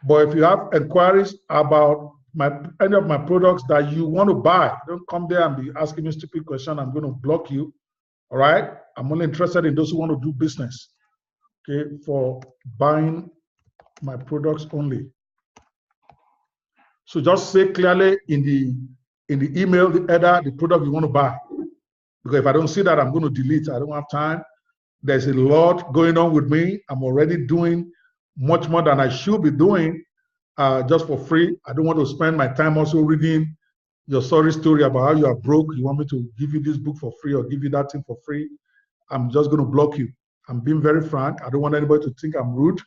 But if you have inquiries about any of my products that you want to buy, don't come there and be asking me stupid questions. I'm going to block you. All right? I'm only interested in those who want to do business. Okay, for buying my products only. So just say clearly in the email the product you want to buy. Because if I don't see that, I'm going to delete. I don't have time. There's a lot going on with me. I'm already doing much more than I should be doing just for free. I don't want to spend my time also reading your sorry story about how you are broke. You want me to give you this book for free or give you that thing for free? I'm just going to block you. I'm being very frank. I don't want anybody to think I'm rude.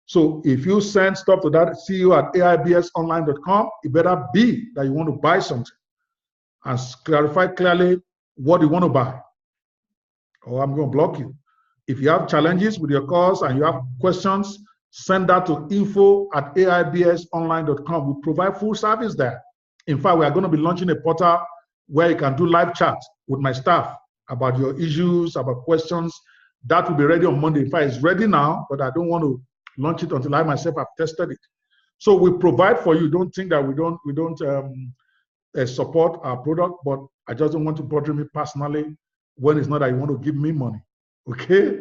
So if you send stuff to that ceo@aibsonline.com, it better be that you want to buy something and clarify clearly what you want to buy, or I'm going to block you. If you have challenges with your course and you have questions, send that to info@aibsonline.com. We provide full service there. In fact, we are going to be launching a portal where you can do live chat with my staff about your issues, about questions. That will be ready on Monday. In fact, it's ready now, but I don't want to launch it until I myself have tested it. So we provide for you. Don't think that we don't support our product, but I just don't want to bother me personally when it's not that you want to give me money. Okay?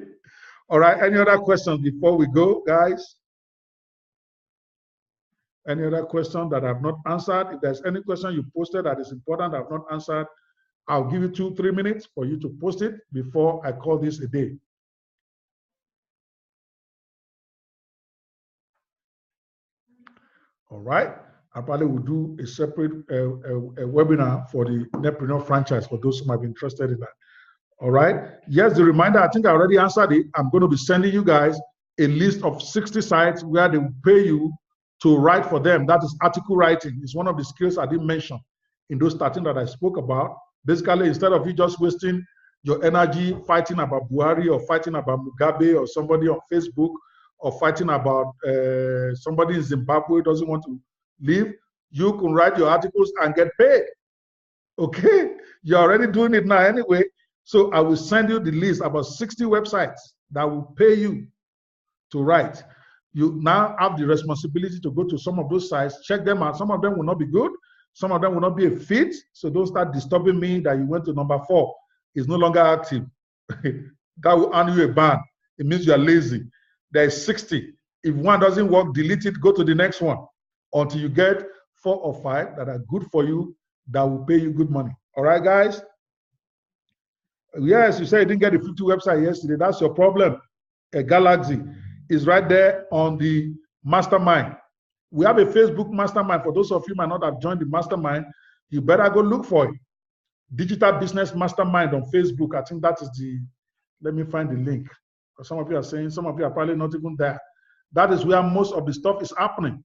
All right. Any other questions before we go, guys? Any other question that I've not answered? If there's any question you posted that is important I've not answered, I'll give you 2-3 minutes for you to post it before I call this a day. All right. I probably will do a separate a webinar for the Netpreneur franchise for those who might be interested in that. All right. Yes, the reminder, I think I already answered it. I'm going to be sending you guys a list of 60 sites where they will pay you to write for them. That is article writing. It's one of the skills I didn't mention in those 13 that I spoke about. Basically, instead of you just wasting your energy fighting about Buhari or fighting about Mugabe or somebody on Facebook or fighting about somebody in Zimbabwe who doesn't want to leave, you can write your articles and get paid. Okay? You're already doing it now anyway. So I will send you the list, about 60 websites that will pay you to write. You now have the responsibility to go to some of those sites, check them out. Some of them will not be good. Some of them will not be a fit. So don't start disturbing me that you went to number 4. It's no longer active. That will earn you a ban. It means you are lazy. There's 60. If one doesn't work, delete it, go to the next one until you get 4 or 5 that are good for you, that will pay you good money. All right, guys? Yes, you said you didn't get a 50 website yesterday. That's your problem. A Galaxy is right there on the mastermind. We have a Facebook mastermind. For those of you who might not have joined the mastermind, you better go look for it. Digital Business Mastermind on Facebook. I think that is the, let me find the link. Some of you are saying, some of you are probably not even there. That is where most of the stuff is happening.